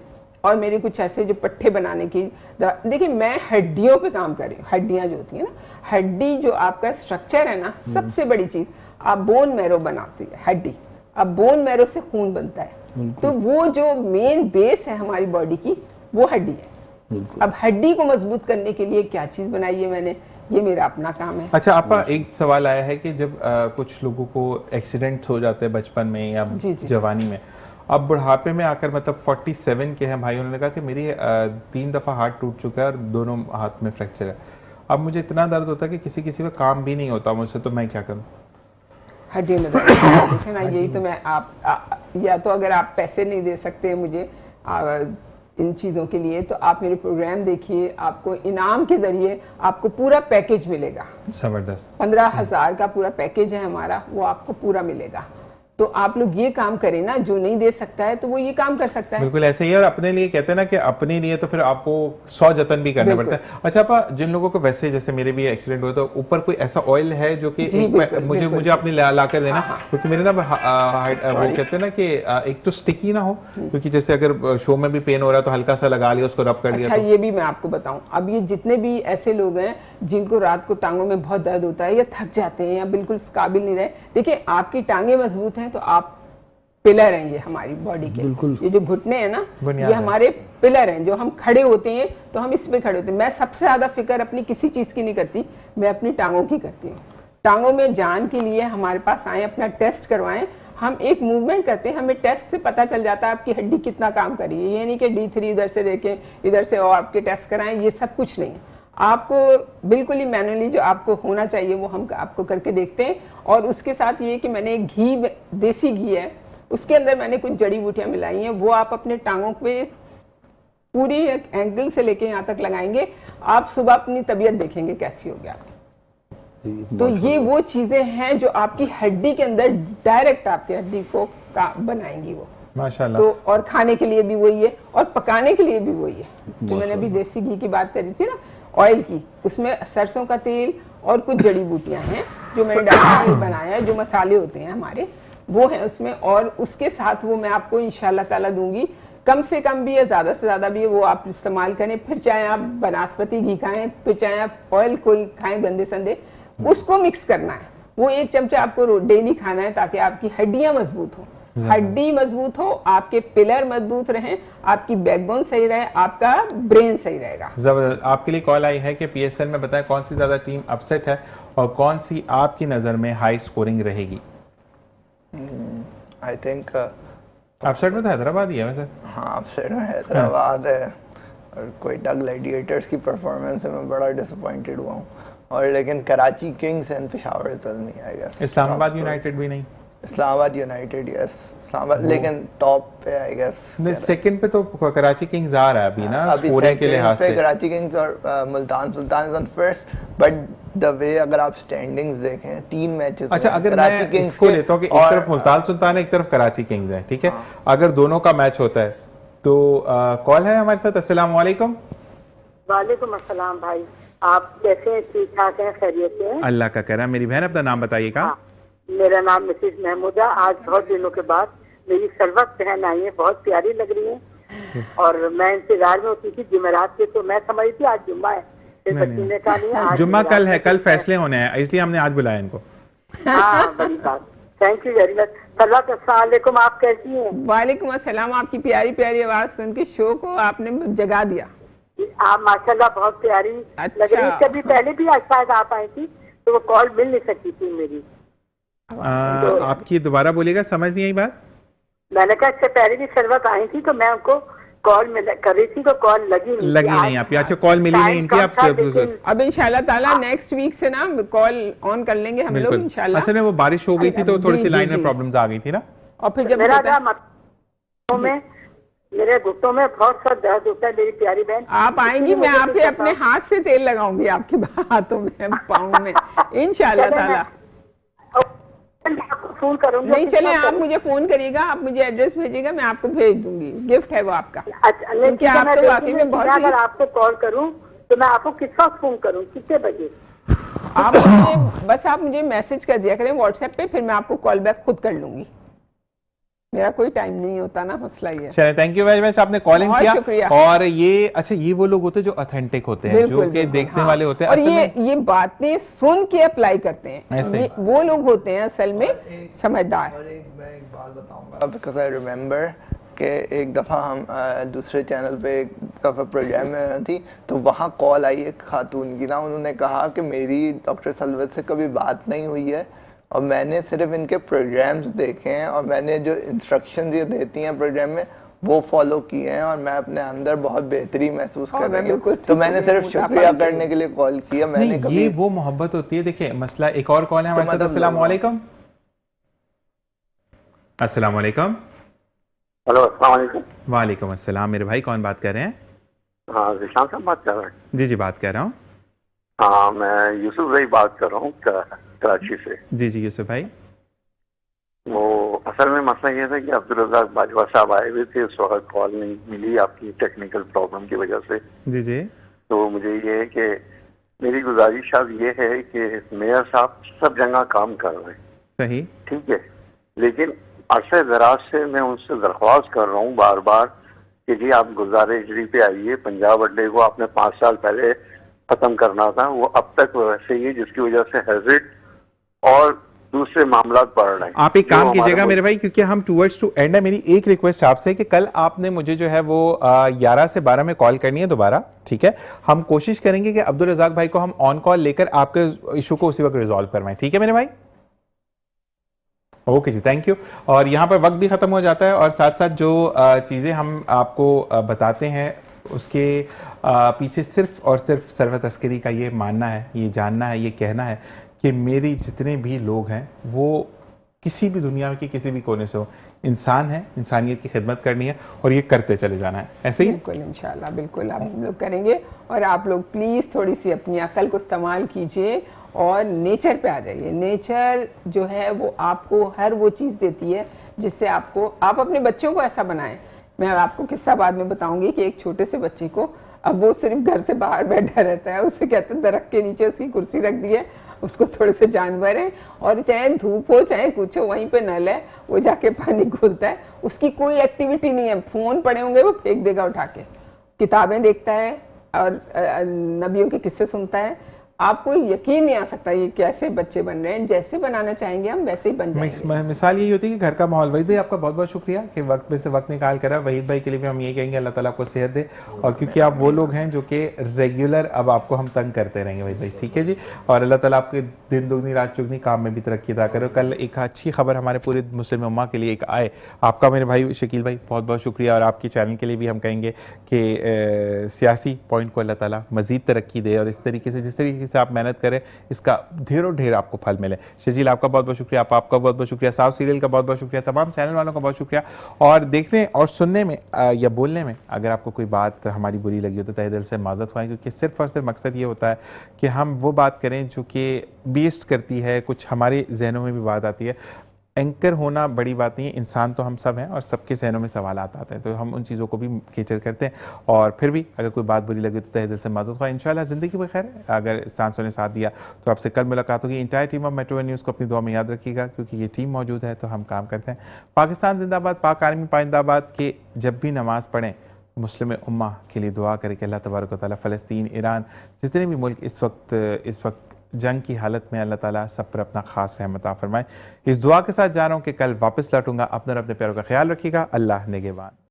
और मेरे कुछ ऐसे जो पट्टे बनाने की, देखिए मैं हड्डियों पे काम कर रही हूँ। हड्डियाँ जो होती है ना, हड्डी जो आपका स्ट्रक्चर है ना, सबसे बड़ी चीज़ आप बोन मैरो बनाती है हड्डी। अब बोन मैरो से खून बनता है, तो वो जो मेन बेस है हमारी बॉडी की वो हड्डी है। अब हड्डी को मजबूत करने के लिए क्या चीज़ बनाई है मैंने, ये मेरा अपना काम है। अच्छा आपा, एक सवाल आया है कि जब कुछ लोगों को एक्सीडेंट हो जाते हैं बचपन में या जवानी में, अब बुढ़ापे में आकर मतलब 47 के हैं भाई, उन्होंने कहा कि मेरी 3 दफ़ा हाथ टूट चुका है और दोनों हाथ में फ्रैक्चर है, अब मुझे इतना दर्द होता है कि किसी का काम भी नहीं होता मुझसे, तो मैं क्या करूं? हड्डियों में दर्द होता है। देखें ना, यही तो मैं या तो अगर आप पैसे नहीं दे सकते हैं मुझे इन चीज़ों के लिए, तो आप मेरे प्रोग्राम देखिए, आपको इनाम के ज़रिए आपको पूरा पैकेज मिलेगा। जबरदस्त। 15,000 का पूरा पैकेज है हमारा, वो आपको पूरा मिलेगा। तो आप लोग ये काम करें ना, जो नहीं दे सकता है तो वो ये काम कर सकता है। बिल्कुल ऐसे ही है। और अपने लिए कहते हैं ना कि अपने लिए तो फिर आपको 100 जतन भी करना बिल्कुल। पड़ता है। अच्छा आपा, जिन लोगों को वैसे जैसे मेरे भी एक्सीडेंट हुआ तो ऊपर कोई ऐसा ऑयल है जो कि जी, बिल्कुल, मुझे बिल्कुल। मुझे आपने ला कर देना, हाँ। क्योंकि मेरे ना वो कहते हैं ना कि एक तो स्टिकी ना हो, क्योंकि जैसे अगर शो में भी पेन हो रहा है तो हल्का सा लगा लिया, उसको रब कर लिया। अच्छा, ये भी मैं आपको बताऊं, अब ये जितने भी ऐसे लोग हैं जिनको रात को टांगों में बहुत दर्द होता है या थक जाते हैं या बिल्कुल इस काबिल नहीं रहे, देखिए आपकी टांगें मजबूत हैं तो आप पिलर हैं ये हमारी बॉडी के। ये जो घुटने हैं ना, बुनियाद ये है। हमारे पिलर हैं, जो हम खड़े होते हैं तो हम इस पे खड़े होते हैं। मैं सबसे ज्यादा फिक्र अपनी किसी चीज की नहीं करती, मैं अपनी टांगों की करती हूँ। टांगों में जान के लिए हमारे पास आए, अपना टेस्ट करवाएं। हम एक मूवमेंट करते हैं, हमें टेस्ट से पता चल जाता है आपकी हड्डी कितना काम कर रही है। ये नहीं कि D3 इधर से देखें, इधर से और आपके टेस्ट कराएं, ये सब कुछ नहीं है। आपको बिल्कुल ही मैनुअली जो आपको होना चाहिए वो हम आपको करके देखते हैं। और उसके साथ ये कि मैंने एक घी, देसी घी है, उसके अंदर मैंने कुछ जड़ी बूटियां मिलाई हैं, वो आप अपने टांगों पे पूरी एंकल से लेके यहाँ तक लगाएंगे। आप सुबह अपनी तबीयत देखेंगे कैसी होगी आपकी। तो ये वो चीजें हैं जो आपकी हड्डी के अंदर डायरेक्ट आपकी हड्डी को बनाएंगी वो। माशाल्लाह। तो और खाने के लिए भी वही है और पकाने के लिए भी वही है। जो मैंने अभी देसी घी की बात करी थी ना, ऑयल की, उसमें सरसों का तेल और कुछ जड़ी बूटियां हैं जो मैंने डाल के बनाया है, जो मसाले होते हैं हमारे वो है उसमें। और उसके साथ वो मैं आपको इंशाल्लाह ताला दूंगी, कम से कम भी या ज़्यादा से ज़्यादा भी वो आप इस्तेमाल करें। फिर चाहे आप बनास्पति घी खाएं, फिर चाहे आप ऑयल कोई खाएं गंदे संदे, उसको मिक्स करना है। वो 1 चमचा आपको डेली खाना है ताकि आपकी हड्डियां मजबूत हो। हड्डी मजबूत हो, आपके पिलर मजबूत रहें, आपकी बैकबोन सही रहे, आपका ब्रेन सही रहेगा। जबरदस्त। आपके लिए कॉल आई है कि PSL में बताएं कौन सी ज़्यादा टीम अपसेट है और कौन सी आपकी नज़र में हाई स्कोरिंग रहेगी। आई थिंक अपसेट में तो हैदराबाद ही है वैसे। हाँ, अपसेट में हैदराबाद है और कोयटा ग्लैडिएटर्स की परफॉर्मेंस से मैं बड़ा डिसअपॉइंटेड हुआ हूँ। और लेकिन Karachi kings and Peshawar Zalmi I guess. Islamabad united भी नहीं। इस्लामाबाद यूनाइटेड यस, इस्लामाबाद लेकिन टॉप पे आई गेस। सेकंड पे तो कराची किंग्स आ रहा है अभी ना स्कोरिंग के लिहाज से। कराची किंग्स और Multan Sultan is on first, but the way अगर आप स्टैंडिंग्स देखें 3 मैचेस। अच्छा, अगर मैं इसको लेता हूँ कि एक तरफ मुल्तान सुल्तान है, एक तरफ कराची किंग्स है, ठीक है, अगर दोनों का मैच होता है तो कॉल है हमारे साथ। अस्सलाम वालेकुम। वालेकुम अस्सलाम भाई, आप कैसे हैं? ठीक ठाक हैं? खैरियत से हैं? अल्लाह का करम। मेरी बहन अपना नाम बताइएगा। हाँ, मेरा नाम मिसेस महमूदा। आज बहुत दिनों के बाद मेरी सरवत बहन आई है, बहुत प्यारी लग रही है और मैं इंतजार में होती थी जुमेरात के, तो मैं समझ थी आज जुम्मा है, फिर बच्ची ने कहा नहीं आज जुम्मा कल है, कल फैसले होने हैं, इसलिए हमने आज बुलाया इनको। हाँ, बड़ी बात। Thank you very much. Sarwat अस्सलाम वालेकुम, आप कैसी हैं? वालेकुम अस्सलाम। आपकी प्यारी प्यारी आवाज सुन के शो को आपने जगा दिया। आप माशाल्लाह बहुत प्यारी लग रही है। कभी पहले भी आज शायद आप आई थी तो वो कॉल मिल नहीं सकती थी मेरी। आपकी दोबारा बोलिएगा, समझ नहीं आई बात। मैंने कहा इससे पहले भी सरवत आई थी तो मैं उनको कॉल कर रही थी तो कॉल लगी नहीं आपकी। अच्छा, कॉल मिली नहीं इनकी। आप अब इंशाल्लाह ताला नेक्स्ट वीक से ना कॉल ऑन कर लेंगे हम लोग इंशाल्लाह। असल में वो बारिश हो गई थी तो थोड़ी सी लाइन में प्रॉब्लम्स आ गई थी ना। और फिर जब मेरे घुटनों में बहुत सा दर्द होता है मेरी प्यारी बहन। आप आएंगी, मैं आपके अपने हाथ से तेल लगाऊंगी आपके हाथों में, पाँव में, इंशाल्लाह ताला। फोन करूंगी। नहीं चले, आप मुझे फोन करिएगा, आप मुझे एड्रेस भेजिएगा, मैं आपको भेज दूंगी। गिफ्ट है वो आपका। अच्छा, क्योंकि आप तो वाकई में बहुत। अगर आपको कॉल करूं तो मैं आपको किस वक्त फोन करूं, कितने बजे? आप मुझे बस आप मुझे मैसेज कर दिया करें व्हाट्सएप पे, फिर मैं आपको कॉल बैक खुद कर लूंगी। मेरा कोई टाइम नहीं होता ना, मसला ही है। चलिए, थैंक यू वेरी मच, आपने कॉलिंग किया। शुक्रिया। और ये अच्छा, ये वो लोग होते हैं जो ऑथेंटिक होते हैं, जो कि देखने वाले होते हैं और ये बातें सुन के अप्लाई करते हैं, ऐसे वो लोग होते हैं असल में समझदार। मैं एक बात बताऊंगा, बिकॉज आई रिमेम्बर कि एक दफ़ा हम दूसरे चैनल पे एक दफ़ा प्रोग्राम में थी तो वहाँ कॉल आई एक खातून की ना, उन्होंने कहा कि मेरी डॉक्टर सलवत से कभी बात नहीं हुई है और मैंने सिर्फ इनके प्रोग्राम्स देखे हैं और मैंने जो इंस्ट्रक्शंस ये देती हैं प्रोग्राम में वो फॉलो किए हैं और मैं अपने अंदर बहुत बेहतरी महसूस कर रही हूँ। तो मैंने सिर्फ शुक्रिया करने के लिए कॉल किया। मैंने ये वो मोहब्बत होती है। देखिए मसला, एक और कॉल है हमारे साथ। अस्सलाम वालेकुम। अस्सलाम वालेकुम। हेलो, अस्सलाम वालेकुम। वालेकुम अस्सलाम। मेरे भाई कौन बात कर रहे हैं? हाँ, जिशान साहब बात कर रहे हैं। जी जी, बात कर रहा हूँ। हाँ, मैं यूसुफ भाई बात कर रहा हूँ कराची से। जी जी यूसुफ भाई। वो असल में मसला ये था कि अब्दुल रज़ाक बाजवा साहब आए हुए थे, उस वक्त कॉल नहीं मिली आपकी टेक्निकल प्रॉब्लम की वजह से। जी जी। तो मुझे ये है कि मेरी गुजारिश अब ये है कि मेयर साहब सब जगह काम कर रहे हैं, सही। ठीक है, लेकिन अरसे दराज से मैं उनसे दरख्वास्त कर रहा हूँ बार बार कि जी आप गुलजार हिजरी पे आइए। पंजाब अड्डे को आपने 5 साल पहले खत्म करना था, वो अब तक वैसे ही है, जिसकी वजह से हैजिट और दूसरे मामला बढ़ रहे हैं। आप एक काम जो कीजिएगा हमारे मेरे भाई, क्योंकि हम टूवर्ड्स टू एंड है, मेरी एक रिक्वेस्ट आपसे कि कल आपने मुझे जो है वो 11 से 12 में कॉल करनी है दोबारा, ठीक है? हम कोशिश करेंगे कि अब्दुल रज़ाक भाई को हम ऑन कॉल लेकर आपके इशू को उसी वक्त रिजॉल्व करवाएं, ठीक है मेरे भाई? Okay ji, thank you. और यहाँ पर वक्त भी ख़त्म हो जाता है और साथ साथ जो चीज़ें हम आपको बताते हैं उसके पीछे सिर्फ और सिर्फ सरवत अस्करी का ये मानना है, ये जानना है, ये कहना है कि मेरी जितने भी लोग हैं वो किसी भी दुनिया के किसी भी कोने से हो, इंसान है, इंसानियत की खिदमत करनी है और ये करते चले जाना है, ऐसे ही? बिल्कुल इंशाल्लाह, बिल्कुल आप लोग करेंगे। और आप लोग प्लीज़ थोड़ी सी अपनी अकल को इस्तेमाल कीजिए और नेचर पे आ जाइए। नेचर जो है वो आपको हर वो चीज़ देती है जिससे आपको, आप अपने बच्चों को ऐसा बनाएं। मैं आपको किस्सा बाद में बताऊंगी कि एक छोटे से बच्चे को, अब वो सिर्फ घर से बाहर बैठा रहता है, उससे कहते हैं दरख्त के नीचे उसकी कुर्सी रख दी है, उसको थोड़े से जानवर हैं और चाहे धूप हो चाहे कुछ हो, वहीं पे नल है, वो जाके पानी खोलता है, उसकी कोई एक्टिविटी नहीं है। फ़ोन पड़े होंगे वो फेंक देगा उठा के, किताबें देखता है और नबियों के किस्से सुनता है। आपको यकीन नहीं आ सकता ये कैसे बच्चे बन रहे हैं। जैसे बनाना चाहेंगे हम वैसे ही बन जाएंगे। मिसाल यही होती है कि घर का माहौल। वहीद भाई आपका बहुत बहुत शुक्रिया कि वक्त में से वक्त निकाल कर। वहीद भाई के लिए भी हम यही कहेंगे अल्लाह ताला आपको सेहत दे, और क्योंकि आप वो लोग हैं जो कि रेगुलर अब आपको हम तंग करते रहेंगे वहीद भाई, ठीक है जी? और अल्लाह ताला आपके दिन दुगनी रात चुगनी काम में भी तरक्की अदा करे। कल एक अच्छी खबर हमारे पूरे मुस्लिम उम्मा के लिए एक आए, आपका मेरे भाई शकील भाई बहुत बहुत शुक्रिया। और आपकी चैनल के लिए भी हम कहेंगे कि सियासी पॉइंट को अल्लाह ताला मज़ीद तरक्की दे और इस तरीके से जिस तरीके से आप मेहनत करें इसका ढेरों ढेर आपको फल मिले। शजील आपका बहुत बहुत शुक्रिया, आपका बहुत बहुत शुक्रिया, साउथ सीरियल का बहुत बहुत शुक्रिया, तमाम चैनल वालों का बहुत शुक्रिया। और देखने और सुनने में या बोलने में अगर आपको कोई बात हमारी बुरी लगी हो तो तहे दिल से माज़रत ख्वाहिश, क्योंकि सिर्फ और सिर्फ मकसद ये होता है कि हम वो बात करें जो कि बेस्ट करती है, कुछ हमारे जहनों में भी बात आती है। एंकर होना बड़ी बात नहीं है, इंसान तो हम सब हैं और सबके जहनों में सवाल आते हैं, तो हम उन चीज़ों को भी केचर करते हैं। और फिर भी अगर कोई बात बुरी लगी तो तहे दिल से माज़रत ख्वाहिश। इंशाल्लाह ज़िंदगी में खैर है, अगर सांसों ने साथ दिया तो आपसे कल मुलाकात होगी। Entire team of metro news को अपनी दुआ में याद रखिएगा, क्योंकि ये टीम मौजूद है तो हम काम करते हैं। पाकिस्तान जिंदाबाद, पाक आर्मी पाइंदाबाद के जब भी नमाज़ पढ़ें मुस्लिम उम्मा के लिए दुआ करें कि अल्लाह तबारक व तआला फ़लस्तीन, ईरान, जितने भी मुल्क इस वक्त जंग की हालत में, अल्लाह ताला सब पर अपना खास रहमत फरमाए। इस दुआ के साथ जा रहा हूँ कि कल वापस लौटूंगा। अपने और अपने प्यारों का ख्याल रखिएगा। अल्लाह निगहबान।